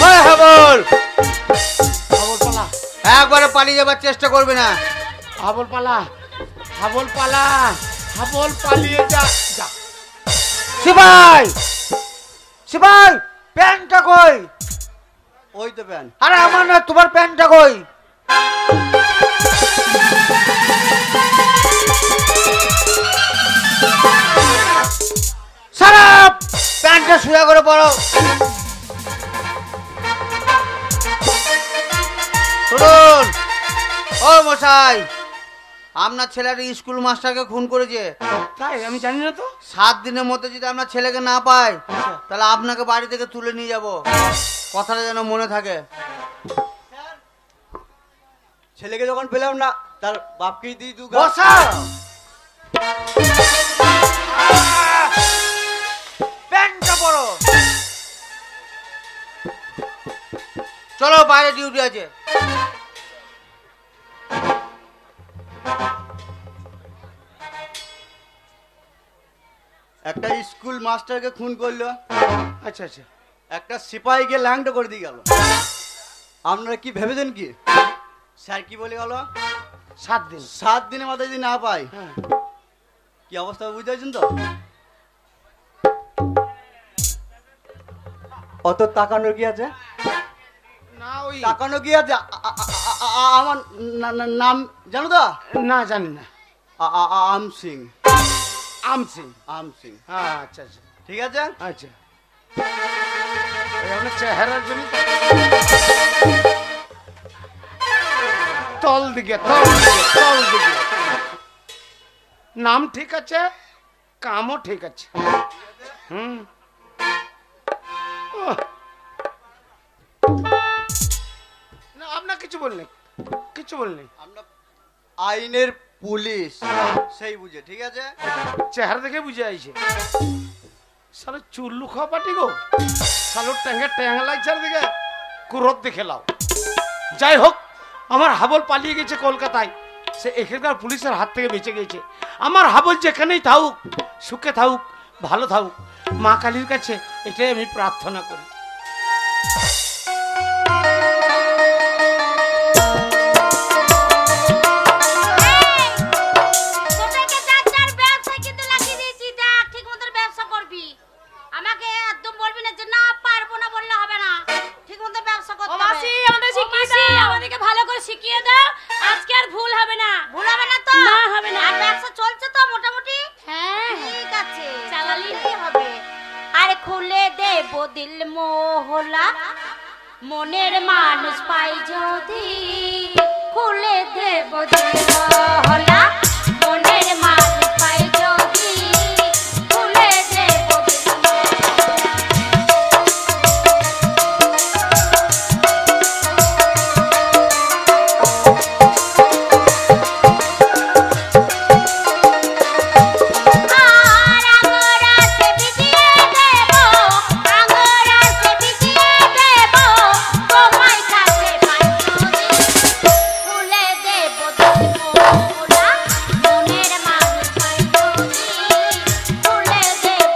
ওই হাবল, হাবল পালা, একবারে পালিয়ে যাবার চেষ্টা করবে না। হাবল পালা, হাবল পালা, হাবল পালিয়ে যা। যা। সিপাই, সিপাই, প্যান্টটা কই? ওই তো প্যান্ট। আরে আমার না, তোমার প্যান্টটা কই? সারাপ, প্যান্টটা সোজা করে পরো। শুনুন, ও মশাই, আপনার ছেলের স্কুল মাস্টারকে খুন করেছে। তাই? আমি জানি না তো। 7 দিনের মধ্যে যদি আপনার ছেলেকে না পাই, তাহলে আপনাকে বাড়ি থেকে তুলে নিয়ে যাব। কথাটা যেন মনে থাকে। ছেলেকে যখন পেলাম না, তার বাপকেই দিই দু বসা। প্যান্টটা পরো। চলো, বাইরে ডিউটি আছে। একটা স্কুল মাস্টারকে খুন করলো, আচ্ছা আচ্ছা। একটা সিপাহীকে ল্যাংটা করে দিয়ে গেল। আপনারা কি ভেবেছেন কি? স্যার কি বলে গেল? 7 দিন। 7 দিনের মাথায় যদি না পাই, হ্যাঁ। কি অবস্থা বুঝতে পারছেন তো? অত তাকানোর কি আছে? না, ওই তাকানো কি আছে? আমার নাম জানো তো? না, জানি না। আম সিং। আম সিং। আম সিং। হ্যাঁ, আচ্ছা আচ্ছা, ঠিক আছে। আচ্ছা। ওই আপনার চেহারার জন্য তল দিকে, তল দিকে, তল দিকে। নাম ঠিক আছে, কামও ঠিক আছে। হুম। ওহ। না, আপনার কিছু বললেন, কিছু বললেন। আমরা আইনের পুলিশ, সেই বুঝে। ঠিক আছে, চেহারা দেখে বুঝে আইছে। সালো চুল্লু খাওয়া পাটি গো, সালো ট্যাঙ্গে ট্যাং লাগছে দিকে কুরত দেখে লাও। যাই হোক, আমার হাবল পালিয়ে গেছে কলকাতায়। সে এখানকার পুলিশের হাত থেকে বেঁচে গেছে। আমার হাবল যেখানেই থাকুক, সুখে থাকুক, ভালো থাকুক। মা কালীর কাছে এটাই আমি প্রার্থনা করি। তোদেরকে যার যার ব্যবসা কিন্তু লাগিয়ে দিয়েছি, দেখ ঠিক মতো ব্যবসা করবি। আমাকে একদম বলবি না যে না পারবো না বললে হবে না, ঠিক মতো ব্যবসা করতে হবে। মাসি, আমাদের শিখিয়ে দাও। আমাদেরকে ভালো করে শিখিয়ে দাও, আজকে আর ভুল হবে না। ভুল হবে না তো? না, হবে না। আর ব্যবসা চলছে তো মোটামুটি? হ্যাঁ, ঠিক আছে, চালালেই হবে। আরে খুলে দেব দিল মোহলা, মনের মানুষ পাই যদি, খুলে দেব দিল মোহলা, মনের মানুষ পাই যদি, খুলে দেব দিল মোহলা। আর আঙুরাতে ভিজিয়ে দেব, আঙুরাতে ভিজিয়ে দেব, তোমায় কাছে পাই যদি, খুলে দেব দিল মোহলা, মনের মানুষ পাই যদি, খুলে দেব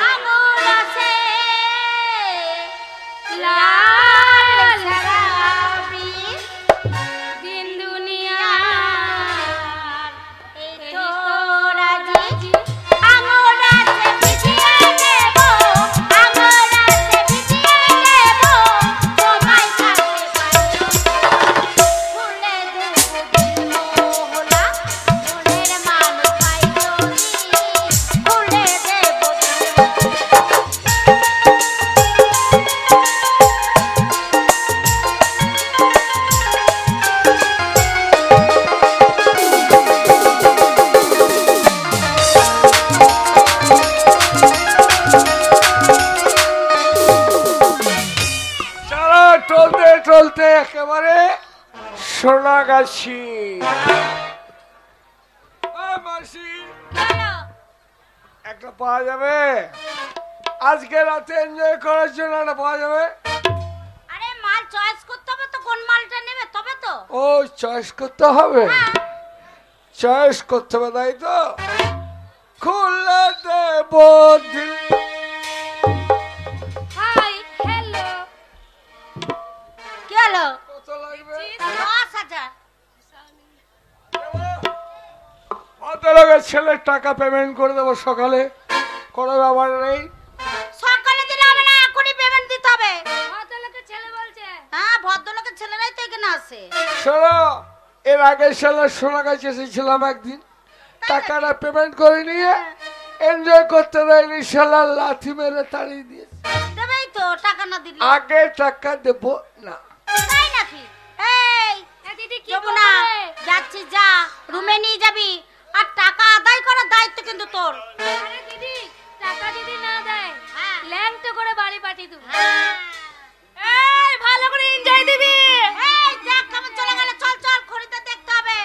আঙুর আছে লাল শরাবি, দিন দুনিয়ার এই তো রাজি। আঙুর আছে ভিজিয়ে দেব, আঙুর আছে ভিজিয়ে দেব, তোমায় কাছে পাই যদি, খুলে দেব দিল মোহলা, মনের মানুষ পাই যদি, আছি। মাসি একটা পাওয়া যাবে আজকে রাতে এনজয় করার জন্য? একটা পাওয়া যাবে? আরে মাল চয়েস করতে হবে তো, কোন মালটা নেবে তবে তো। ও চয়েস করতে হবে, চয়েস করতে হবে তাই তো। খুলে দেব দিল। হাই হ্যালো, কি হলো? কত লাগবে? 10,000। ভদ্রলোকের ছেলের টাকা পেমেন্ট করে দেবো সকালে, কোনো ব্যাপার নেই। সকালে দিলে হবে না, এখনই পেমেন্ট দিতে হবে। ভদ্রলোকের ছেলে বলছে? হ্যাঁ, ভদ্রলোকের ছেলেরাই তো এখানে আসে। শোনো, এর আগে ছেলের সোনা কাছে এসেছিলাম একদিন, টাকাটা পেমেন্ট করে নিয়ে এনজয় করতে দেয়নি, ছেলের লাথি মেরে তাড়িয়ে দিয়েছে। দেবেই তো, টাকা না দিলে। আগে টাকা দেবো না। তাই নাকি? এই দিদি কি না, যাচ্ছি যা, রুমে নিয়ে যাবি, আর টাকা আদায় করার দায়িত্ব কিন্তু তোর। আরে দিদি, টাকা যদি না দেয় ল্যাংটো করে বাড়ি পাঠিয়ে দেব। এই ভালো করে এনজয় দিবি। এই দেখ কেমন চলে গেল, চল চল, খরিদদার দেখতে হবে।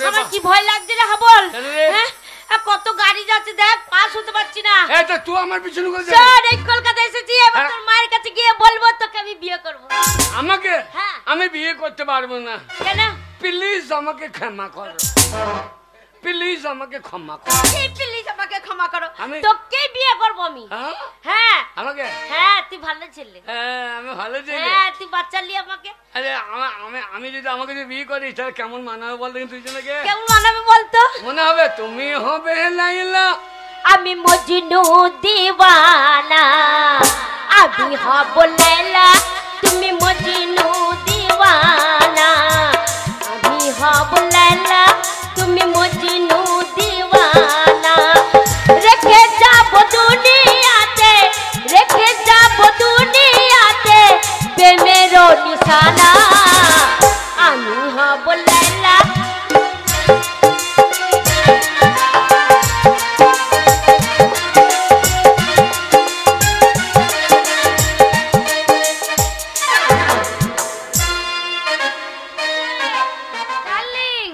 আমার কি ভয় লাগছে রে হাবল। হ্যাঁ, কত গাড়ি যাচ্ছে দেখ, পাস হতে পারছি না। এই তো তুই আমার পিছনে করে চল, এই কলকাতা এসেছি, এবার তোর মায়ের কাছে গিয়ে বলবো তোকে আমি বিয়ে করব। আমাকে? হ্যাঁ। আমি বিয়ে করতে পারবো না। কেন? প্লিজ আমাকে ক্ষমা করো, প্লিজ আমাকে ক্ষমা করো। প্লিজ আমাকে ক্ষমা করো, আমি- তোকে বিয়ে করব আমি। হ্যাঁ? হ্যাঁ আমাকে? হ্যাঁ, তুই ভালো ছেলে। হ্যাঁ, আমি ভালো ছেলে। হ্যাঁ, তুই বাচ্চা নিয়ে আমাকে আরে আমি যদি আমাকে যদি বিয়ে করি তাহলে কেমন মানাবে বল দেখি দুইজনকে? কেমন মানাবে বলতো? মনে হবে তুমি হবে লাইলা, আমি মজনু দিওয়ানা, আমি হব লাইলা, তুমি মজনু দিওয়ানা, আমি হব লাইলা, তুমি মজনু দিওয়ানা। রেখে যাব দুনিয়াতে, রেখে যাব দুনিয়াতে প্রেমের নিশানা, আমি হব লাইলা। ডার্লিং,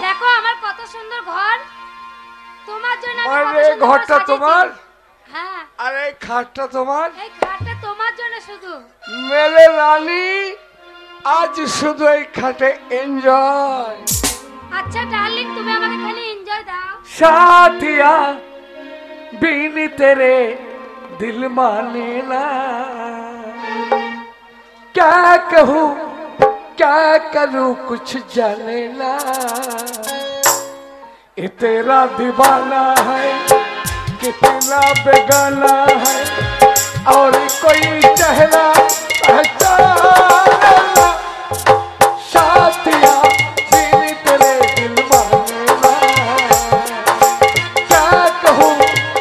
দেখো আমার কত সুন্দর ঘর, তোমার জন্য আমি কত আরে সুন্দর করে ঘরটা সাজিয়েছি। তোমার? হ্যাঁ, আর এই খাটটা তোমার? এই খাটটা তোমার জন্য শুধু। মেরে রানী, আজ শুধু এই খাটে এনজয়। আচ্ছা ডার্লিং, তুমি আমাকে খালি এনজয় দাও। साथिया बीनी तेरे दिल माने ना, क्या कहूँ क्या करूँ कुछ जाने ना, ये तेरा दीवाना है कितना बेगाना है, और कोई चेहरा पहचाने ना, साथिया बीनी तेरे दिल माने ना, क्या कहूँ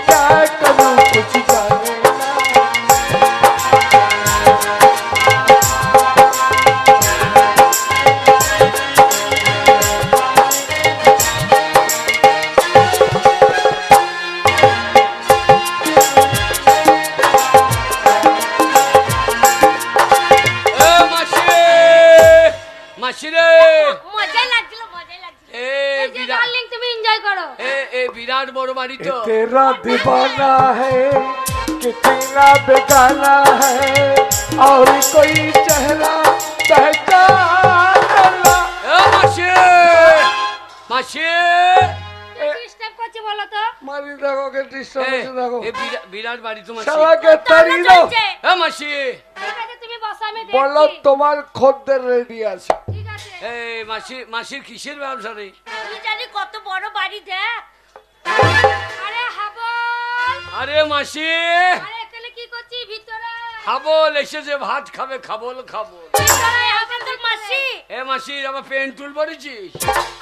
क्या करूँ कुछ जाने ना। এ মাসি, মাসি রে, মজাই লাগছিল, মজাই লাগছিল। এ এই যে বিরাট, ডার্লিং, তুমি এনজয় করো। এ বিরাট বড় বাড়ি ये তো। तेरा दीवाना है कितना बेगाना है, और कोई चेहरा पहचान ना। এ মাসি, মাসি, ডিস্টার্ব করছে বলো তো? मारी देखो के डिस्टर्ब এ, से देखो এ বিরাট বাড়ি তো মাসি। शाला के तारी दो। চলছে। এ মাসি, ঠিক আছে, তুমি বসো, আমি बोलो দেখছি। তোমার খদ্দের রেডি আছে। ঠিক আছে। এই মাসির কিসের ব্যবসা রে? তুই জানি কত বড় বাড়ি দেখ। আরে হাবল, আরে মাসি, আরে এখানে কি করছিস ভিতরে? খাবল এসেছে, ভাত খাবে, খাবল খাবো। ভিতরে হাবল তোর মাসি। এ মাসি, আমার পেন টুল পড়েছিস?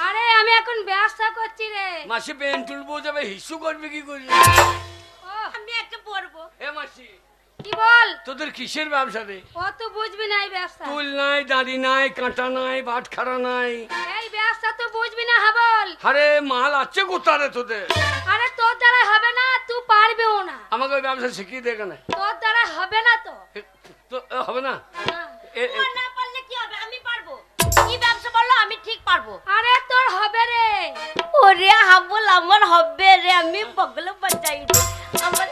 আরে আমি এখন ব্যবসা করছি রে। মাসি পেন টুলবো যাবে, হিসু করবে কি করি? ও, আমি একটা পরবো। এ মাসি, কি বল তোদের কিসের ব্যবসা রে? অত বুঝবি না এই ব্যবসা। তুল নাই, দাড়ি নাই, কাঁটা নাই, বাটখারা নাই। এই ব্যবসা তো বুঝবি না হাবল। আরে মাল আছে কোথায় তোদের? আরে তোর দ্বারা হবে না, তুই পারবেও না। আমাকে ওই ব্যবসা শিখিয়ে দে কেন? তোর দ্বারা হবে না তো। হবে না? তোমার না পারলে কি হবে, আমি পারবো। কি ব্যবসা বললো, আমি ঠিক পারবো। আরে তোর হবে রে। ওরে হাবল আমার হবে রে, আমি বগলে বাজাই আমার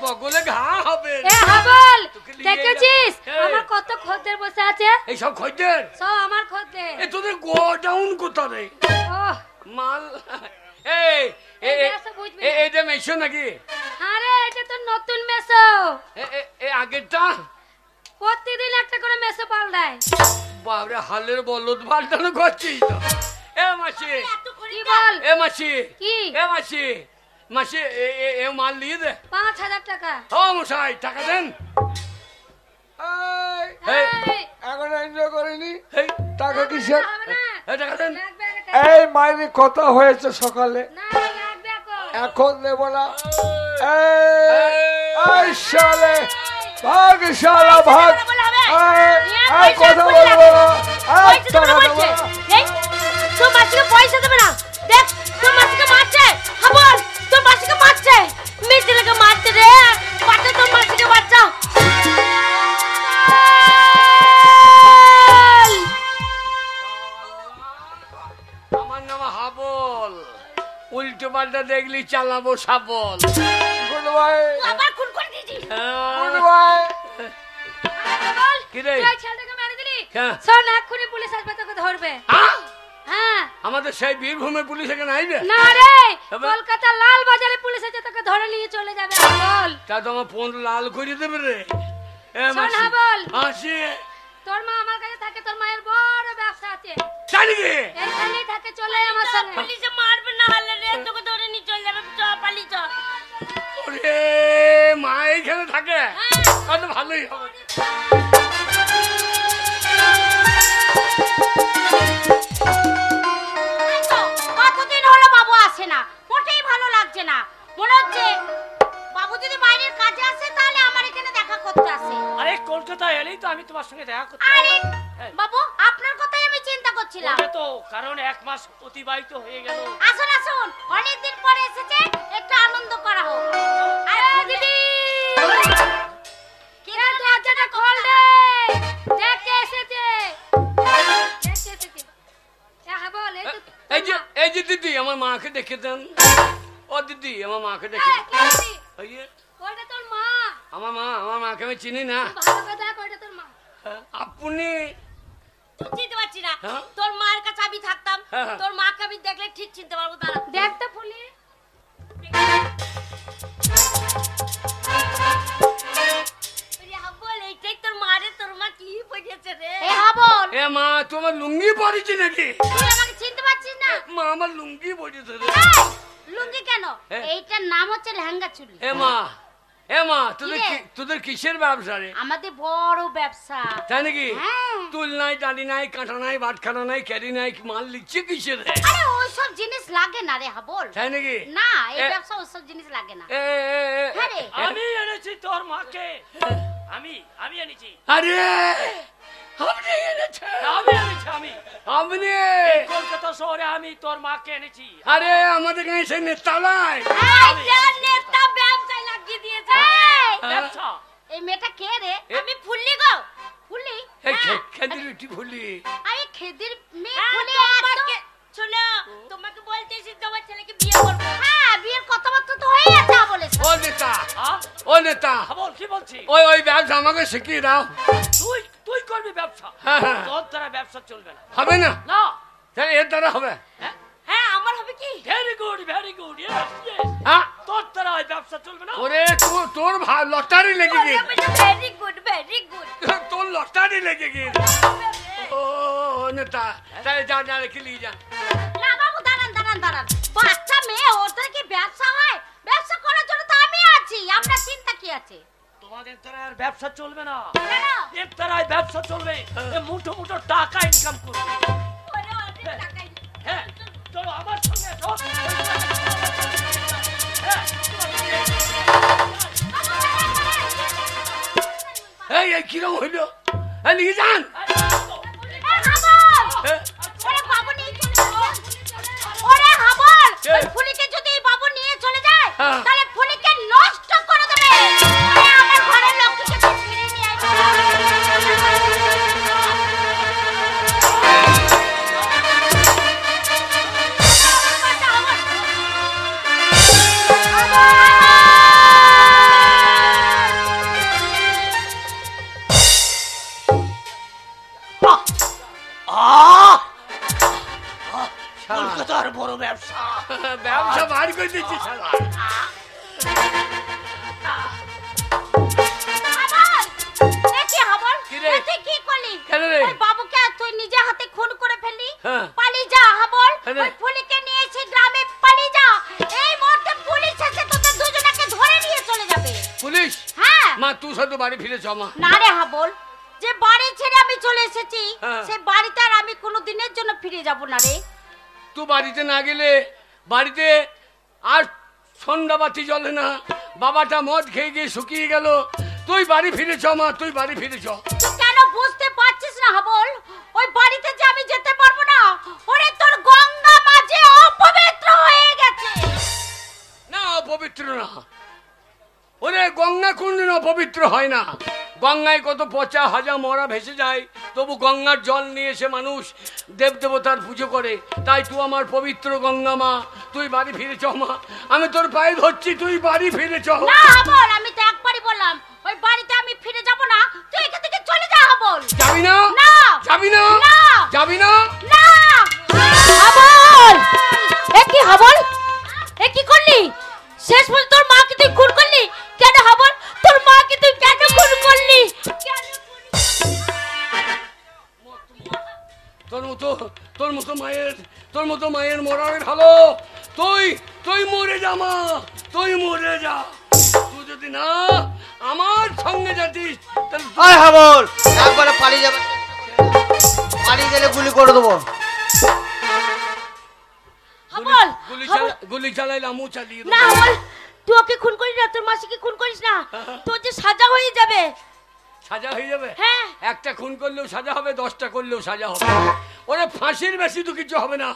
বগলে ঘা হবে। এ হাবল তোকে নিয়ে দেখেছিস যা। আমার কত খদ্দের বসে আছে? এই সব খদ্দের? সব আমার খদ্দের। এ তোদের গোডাউন কোথায় রে? ওহ মাল এই এই ব্যবসা বুঝবি না। এইটা মেশো নাকি? আরে এটা তো নতুন মেসো। এই আগেরটা প্রতিদিন একটা করে মেসো পাল্টায়। বাবরে হালের বলদ পাল্টানো করছিস তো। এ মাসি, কি বল? এ মাসি, কি? এ মাসি, মাসি এ মাল নিয়ে দে। 5000 টাকা। ও মশাই টাকা দেন। এই, এই, এখন এনজয় করিনি এই টাকা কিসের? হবে না। এই টাকা দেন। লাগবে আরে টাকা। এই মাইনি কথা হয়েছে সকালে, না লাগবে এখন। এখন দেব না। এই শালে ভাগ, শালা ভাগ। এই কথা বলবো না, এই টাকা দেবো না। তোর মাসিকে পয়সা দেবে না। দেখ তোর মাসিকে মারছে, হাবল তোর মাসিকে মারছে, মিত্তিলাকে মারছে রে। বাচ্চা তোর মাসিকে বাচ্চা। আমার নাম হাবল, উল্টো পাল্টা দেখলি চালাবো সাবল। গুড বাই, আবার খুন করে দিয়েছিস। Good bye. বল কি রে? তুই ছেলেটাকে মেরে দিলি। হ্যাঁ। শোন এক্ষুনি পুলিশ আসবে তোকে ধরবে। হ্যাঁ? হ্যাঁ। আমাদের সেই বীরভূমের পুলিশ এখানে আইবে? না রে তবে? কলকাতা লাল বাজারে পুলিশ এসে তোকে ধরে নিয়ে চলে যাবে। বল তা তো আমার ফোন লাল করে দেবে রে। এ শোন মাসি, হাবল মাসি, তোর মা আমার কাছে থাকে, তোর মায়ের বড় ব্যবসা আছে তাই নাকি? এইখানেই থাকে, চলে আয় আমার সঙ্গে। পুলিশে মারবে না হলে রে, তোকে ধরে নিয়ে চলে যাবে। চ পালি চ। ওরে মা এইখানে থাকে, তাহলে ভালোই হবে। এই তো, কতদিন হলো বাবু আসে না, মোটেই ভালো লাগছে না। মনে হচ্ছে বাবু যদি বাইরের কাজে আসে তাহলে আমার এখানে দেখা করতে আসে। আরে কলকাতা এলেই তো আমি তোমার সঙ্গে দেখা করতে আরে হ্যাঁ। বাবু আপনার কথাই আমি চিন্তা করছিলাম। ওটা তো কারণ 1 মাস অতিবাহিত হয়ে গেল। আসুন আসুন, অনেকদিন পরে এসেছে, একটু আনন্দ করা হোক। আরে দিদি কি এ দরজাটা খোল রে, দেখ কে এসেছে। দেখ কে এসেছে। এ হাবল এই তো এই যে দিদি আমার মাকে ডেকে দেন। ও দিদি আমার মাকে ডেকে এই, কি হয়েছে? এই যে, ওইটা তোর মা। আমার মাকে আমি চিনি না। ভালো করে দেখ, ওইটা তোর মা। আপনি তুই চিনতে পারছি না। হ্যাঁ? তোর মায়ের কাছে আমি থাকতাম, হ্যাঁ। তোর মাকে আমি দেখলে ঠিক চিনতে পারবো। দাঁড়া দেখ তো ফুলি। হাবল এইটাই তোর মা রে, তোর মা কি পড়েছে রে। এ হাবল এ মা তোমার লুঙ্গি পরেছি নাকি? তুই আমাকে চিনতে পারছিস না? মা আমার লুঙ্গি পরেছে রে। এই, লুঙ্গি কেন? এ? এইটার নাম হচ্ছে লেহেঙ্গা চুড়ি। এ মা কি রে? তোদের কিসের ব্যবসা রে? আমাদের বড় ব্যবসা। তাই নাকি? হ্যাঁ। তুল নাই, দাড়ি নাই, কাঁটা নাই, বাটখারা নাই, ক্যারি নাই, মাল লিখছে কিসের রে? আরে ওইসব জিনিস লাগে না রে হাবল। তাই নাকি? না, এই এ- ব্যবসা ওইসব জিনিস লাগে না। এ, এ, এ, হ্যাঁ রে। আমি এনেছি তোর মাকে। আমি এনেছি। আরে আপনি এনেছেন? আমি এনেছি আমি। আপনি এই কলকাতা শহরে আমি তোর মাকে এনেছি। আরে আমাদের এখানে সেই নেতালায় এই যার নেতা ব্যবসায় লাগিয়ে দিয়েছে। ব্যবসা। এই মেয়েটা কে রে? আমি ফুললি গো। ফুললি? এই খেদি রুটি ফুলি। আমি খেদির মেয়ে ফুলি। তোমাকে শোনো, তোমাকে বলতেছি তোমার ছেলেকে বিয়ে করব। হ্যাঁ, বিয়ের কথাবার্তা তো হয়ে গেছে বলেছে। ও নেতা, হ্যাঁ? ও নেতা, বল কি বলছি? ওই ব্যবসা আমাকে শিখিয়ে দাও। তুই করবি ব্যবসা। হ্যাঁ, হ্যাঁ। তোর দ্বারা ব্যবসা চলবে না। হবে না? না। তাহলে এর দ্বারা হবে? হ্যাঁ, আমার হবে কি? Very good very good. হ্যাঁ? তোর দ্বারা ওই ব্যবসা চলবে না। ওরে তোর লটারি লেগে গিয়েছে। Very good very good. তোর লটারি লেগে গিয়েছে। ও নেতা, তাহলে যা রেখে নিয়ে যা। না বাবু, দাঁড়ান দাঁড়ান দাঁড়ান। বাচ্চা মেয়ে, ওদের কি ব্যবসা হয়? ব্যবসা করার জন্য তো আমি আছি। আমরা চিন্তা কি আছে? তোমাদের দ্বারা আর ব্যবসা চলবে না। কেন? এর দ্বারা ব্যবসা চলবে। এ মুঠো মুঠো টাকা ইনকাম করবে। ওরে অনেক টাকাই। হ্যাঁ, চলো আমার সঙ্গে এসো। হ্যাঁ, কিরম হইল? নিয়ে যান। ওরে বাবু নিয়ে চলে যায়। ওরে হাবল, ওই ফুলিকে যদি বাবু নিয়ে চলে যায় তাহলে ফুলিকে নষ্ট করে দেবে। ওরে আমার ঘরের লক্ষ্মীকে তুই ফিরে নিয়ে কলকাতার বড় ব্যবসা ব্যবসা বার করে দিচ্ছি শালা। বাবুকে তুই নিজে হাতে খুন করে ফেললি। পালিয়ে যা হাবল, ওই ফুলিকে নিয়ে এসে গ্রামে পালিয়ে যা। এই মুহূর্তে পুলিশ এসে তোদের দুজনকে ধরে নিয়ে চলে যাবে। পুলিশ? হ্যাঁ। মা তুই শুধু বাড়ি ফিরে চ মা। না রে হাবল, যে বাড়ি ছেড়ে আমি চলে এসেছি সেই বাড়িতে আর আমি কোনো দিনের জন্য ফিরে যাব না রে। তুই বাড়িতে না গেলে বাড়িতে আর সন্ধ্যাবাতি জ্বলে না, বাবাটা মদ খেয়ে গিয়ে শুকিয়ে গেল। তুই বাড়ি ফিরে চ মা, তুই বাড়ি ফিরে চ। কেন বুঝতে পারছিস না হাবল? ওই বাড়িতে যে আমি যেতে পারবো না। ওরে তোর গঙ্গা মাঝে অপবিত্র হয়ে গেছে। না অপবিত্র না, ওরে গঙ্গা কোনদিন অপবিত্র হয় না। গঙ্গায় কত পচা হাজা মরা ভেসে যায়, তবু গঙ্গার জল নিয়ে এসে মানুষ দেবদেবতার পুজো করে। তাই তুই আমার পবিত্র গঙ্গা মা, তুই বাড়ি ফিরে চ মা। আমি তোর পায়ে ধরছি, তুই বাড়ি ফিরে চ। না হাবল, আমি তো একবারই বললাম ওই বাড়িতে আমি ফিরে যাব না। তুই এখান থেকে চলে যা হাবল। যাবি না? না। যাবি না? না। যাবি না? না। হাবল, এ কি হাবল? এ কি করলি? শেষ পর্যন্ত তোর মাকে তুই খুন করলি কেন হাবল? তোর মাকে তুই কেন খুন করলি? তোর মতো মায়ের মরার ভালো। তুই মরে যা মা, তুই মরে যা। তুই যদি না আমার সঙ্গে যাতিস আয় হাবল, একবারে পালিয়ে যাবে। পালিয়ে গেলে গুলি করে দেবো। হাবল, গুলি চালাইলে আমু চালিয়ে না হাবল, তুই ওকে খুন করিস না, তোর মাসিকে খুন করিস না। তোর যে সাজা হয়ে যাবে। সাজা হয়ে যাবে? হ্যাঁ। একটা খুন করলেও সাজা হবে, 10টা করলেও সাজা হবে। ওরে ফাঁসির বেশি তো কিছু হবে না।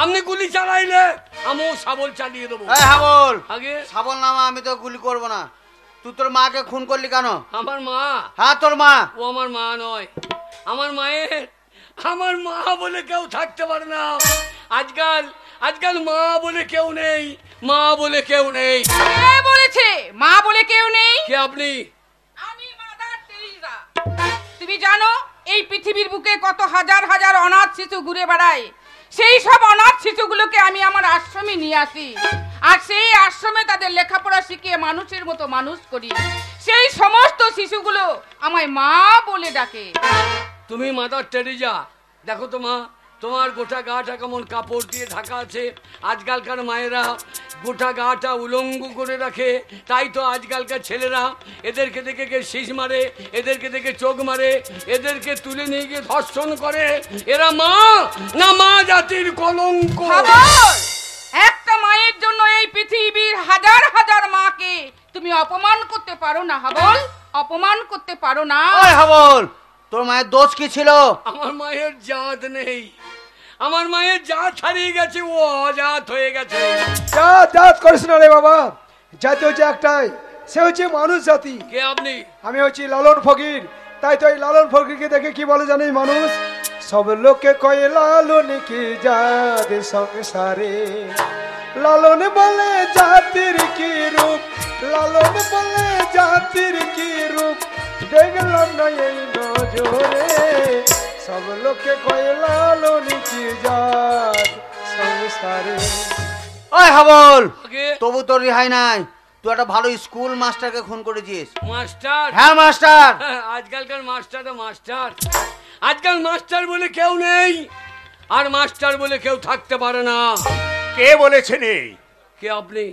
আপনি গুলি চালাইলে আমু শাবল চালিয়ে দেবো। হাবল, আগে শাবল নামা, আমি তো গুলি করব না। তুই তোর মাকে খুন করলি কেন? আমার মা? হ্যাঁ তোর মা। ও আমার মা নয়, আমার মা বলে কেউ থাকতে পারে না। আজকাল মা বলে কেউ নেই, মা বলে কেউ নেই। কে বলেছে মা বলে কেউ নেই? কে আপনি? আমি মাদার তেরেসা। তুমি জানো এই পৃথিবীর বুকে কত হাজার হাজার অনাথ শিশু ঘুরে বেড়ায়। সেই সব অনাথ শিশুগুলোকে আমি আমার আশ্রমে নিয়ে আসি, আর সেই আশ্রমে তাদের লেখাপড়া শিখিয়ে মানুষের মতো মানুষ করি। সেই সমস্ত শিশুগুলো আমায় মা বলে ডাকে। তুমি মাদার টেরেসা। দেখো তো মা, তোমার গোটা গাটা কেমন কাপড় দিয়ে ঢাকা আছে। আজকালকার মায়েরা গোটা গাটা উলঙ্গ করে রাখে। তাই তো আজকালকার ছেলেরা এদেরকে দেখে শীষ মারে, এদেরকে দেখে চোখ মারে, এদেরকে তুলে নিয়ে গিয়ে ধর্ষণ করে। এরা মা না মা জাতির কলঙ্ক। একটা মায়ের জন্য এই পৃথিবীর হাজার হাজার মাকে তুমি অপমান করতে পারো না হাবল? অপমান করতে পারো না? হাবল, তোর মায়ের দোষ কি ছিল? আমার মায়ের জাত নেই, আমার মায়ের জাত হারিয়ে গেছে, ও অজাত হয়ে গেছে। জাত করিস না রে বাবা, জাতি হচ্ছে একটাই, সে হচ্ছে মানুষ জাতি। কে আপনি? আমি হচ্ছি লালন ফকির। তাই তো এই লালন ফকিরকে দেখে কি বলে জানিস মানুষ? সব লোকে কয়ে লালন কি জাত সংসারে, লালন বলে জাতির কি রূপ, লালন বলে জাতির কি রূপ, দেখলাম না এই নজরে, সব লোকে কয়ে লালন কি জাত সংসারে। ওই হাবল, তবু তোর রেহাই নাই। তুই একটা ভালো স্কুল মাস্টারকে খুন করেছিস। মাস্টার? হ্যাঁ মাস্টার। আজকালকার মাস্টার, আজকাল মাস্টার বলে কেউ নেই, আর মাস্টার বলে কেউ থাকতে পারে না। কে বলেছে নেই? কে আপনি?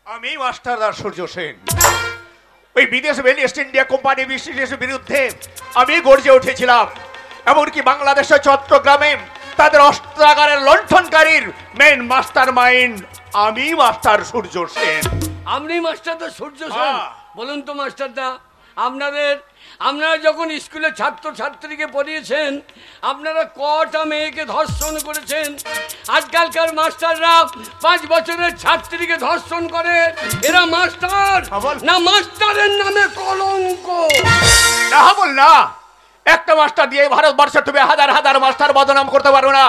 আমি মাস্টার সূর্য সেন। ওই বিদেশ ওয়েস্ট ইন্ডিয়া কোম্পানি ব্রিটিশের বিরুদ্ধে আমি গর্জে উঠেছিলাম। এমনকি বাংলাদেশের চট্টগ্রামে তাদের অস্ত্রাগারের লণ্ঠনকারীর মেন মাস্টার মাইন্ড আমি মাস্টার সূর্য সেন। আপনি মাস্টার দা সূর্য সেন? বলুন তো মাস্টার দা, আপনারা যখন স্কুলে ছাত্রছাত্রীকে পড়িয়েছেন, আপনারা কটা মেয়েকে ধর্ষণ করেছেন? আজকালকার মাস্টাররা 5 বছরের ছাত্রীকে ধর্ষণ করে। এরা মাস্টার না মাস্টারের নামে কলঙ্ক? না বল না, একটা মাস্টার দিয়ে ভারতবর্ষে তুমি হাজার হাজার মাস্টার বদনাম করতে পারো না।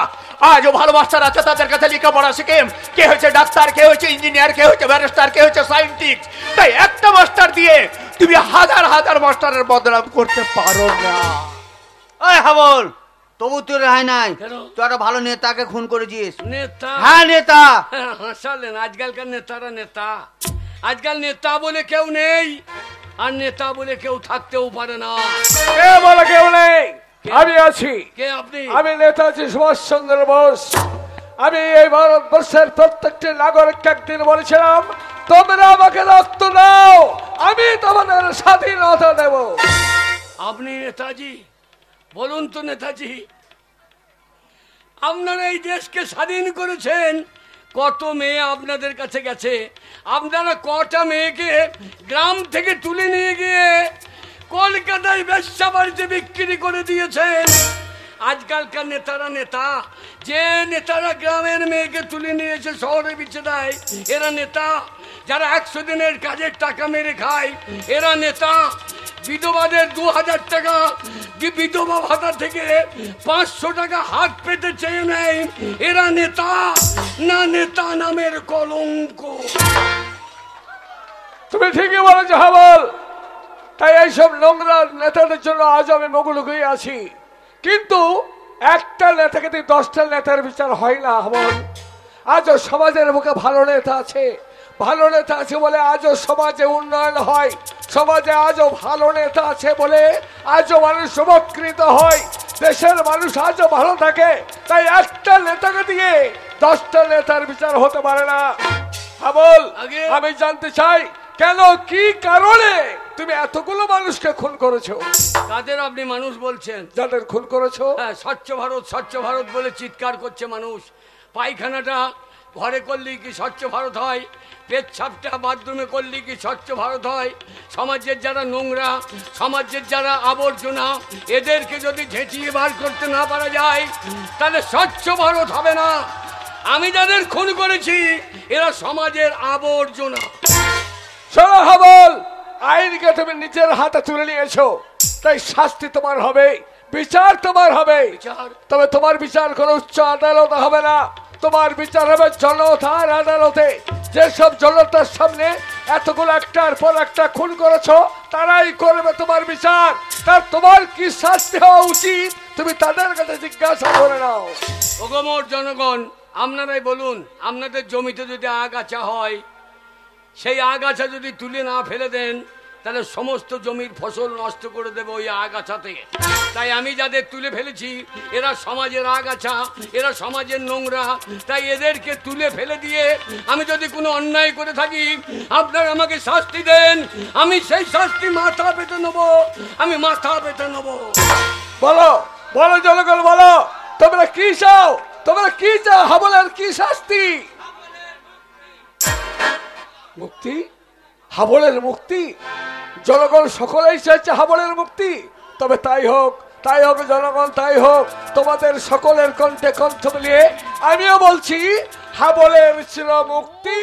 আজও ভালো মাস্টার আছে, তাদের কাছে লেখাপড়া শিখে কে হয়েছে ডাক্তার, কে হয়েছে ইঞ্জিনিয়ার, কে হয়েছে ব্যারিস্টার, কে হয়েছে সায়েন্টিস্ট। তাই একটা মাস্টার দিয়ে তুমি হাজার হাজার মাস্টারের বদনাম করতে পারো না। ওই হাবল, তবু তোর রেহাই নাই। কেন? তুই একটা ভালো নেতাকে খুন করেছিস। নেতা? হ্যাঁ নেতা। হাসালেন, আজকালকার নেতারা নেতা। আজকাল নেতা বলে কেউ নেই, আর নেতা বলে কেউ থাকতেও পারে না। কে বলে কেউ নেই? আমি আছি। কে আপনি? আমি নেতাজি সুভাষচন্দ্র বোস। আমি এই ভারতবর্ষের প্রত্যেকটি নাগরিককে একদিন বলেছিলাম, তোমরা আমাকে রক্ত দাও, আমি তোমাদের স্বাধীনতা দেব। আপনি নেতাজি? বলুন তো নেতাজি, আপনারা এই দেশকে স্বাধীন করেছেন, কত মেয়ে আপনাদের কাছে গেছে? আপনারা কটা মেয়েকে গ্রাম থেকে তুলে নিয়ে গিয়ে কলকাতায় ব্যবসা বাড়িতে বিক্রি করে দিয়েছেন? আজকালকার নেতারা নেতা? যে নেতারা গ্রামের মেয়েকে তুলে নিয়েছে শহরে বিছে দেয়, এরা নেতা? যারা 100 দিনের কাজের টাকা মেরে খায়, এরা নেতা? বিধবাদের 2000 টাকা বিধবা ভাতা থেকে 500 টাকা হাত পেতে চেয়ে নেয়, এরা নেতা না নেতা নামের কলঙ্ক? তুমি ঠিকই বলেছো হাবল। তাই এইসব নোংরা নেতাদের জন্য আজ আমি মুখোমুখি হয়ে আছি। কিন্তু একটা নেতাকে দিয়ে 10টা নেতার বিচার হয় না হাবল। আজও সমাজের মুখে ভালো নেতা আছে, ভালো নেতা আছে বলে আজও সমাজে উন্নয়ন হয়। সমাজে আজও ভালো নেতা আছে বলে আজও মানুষ উপকৃত হয়, দেশের মানুষ আজও ভালো থাকে। তাই একটা নেতাকে দিয়ে 10টা নেতার বিচার হতে পারে না হাবল। আমি জানতে চাই, কেন, কি কারণে তুমি এতগুলো মানুষকে খুন করেছো? কাদের আপনি মানুষ বলছেন? যাদের খুন করেছো। হ্যাঁ, স্বচ্ছ ভারত স্বচ্ছ ভারত বলে চিৎকার করছে মানুষ। পায়খানাটা ঘরে করলেই কি স্বচ্ছ ভারত হয়? পেচ্ছাপটা বাথরুমে করলেই কি স্বচ্ছ ভারত হয়? সমাজের যারা নোংরা, সমাজের যারা আবর্জনা, এদেরকে যদি ঝেঁটিয়ে বার করতে না পারা যায়, তাহলে স্বচ্ছ ভারত হবে না। আমি যাদের খুন করেছি এরা সমাজের আবর্জনা। শোনো হাবল, আইনকে তুমি নিজের হাতে তুলে নিয়েছো, তাই শাস্তি তোমার হবে, বিচার তোমার হবে। তবে তোমার বিচার কোনো উচ্চ আদালত হবে না, তোমার বিচার হবে জনতার আদালতে। যেসব জনতার সামনে এতগুলো একটার পর একটা খুন করেছো, তারাই করবে তোমার বিচার। তার তোমার কি শাস্তি হওয়া উচিত তুমি তাদের কাছে জিজ্ঞাসা করে নাও। ওগোমোর জনগণ, আপনারাই বলুন, আপনাদের জমিতে যদি আগাছা হয়, সেই আগাছা যদি তুলে না ফেলে দেন, তাহলে সমস্ত জমির ফসল নষ্ট করে দেবে ওই আগাছা থেকে। তাই আমি যাদের তুলে ফেলেছি, এরা সমাজের আগাছা, এরা সমাজের নোংরা। তাই এদেরকে তুলে ফেলে দিয়ে আমি যদি কোনো অন্যায় করে থাকি, আপনারা আমাকে শাস্তি দেন, আমি সেই শাস্তি মাথা পেতে নেবো, আমি মাথা পেতে নেবো। বলো বলো জনগণ, বলো তোমরা কি চাও? তোমরা কি চাও? হাবলের কি শাস্তি? মুক্তি? হাবলের মুক্তি? জনগণ সকলেই চাইছে হাবলের মুক্তি। তবে তাই হোক, তাই হোক জনগণ, তাই হোক। তোমাদের সকলের কণ্ঠে কণ্ঠ মিলিয়ে আমিও বলছি, হাবলের চির মুক্তি।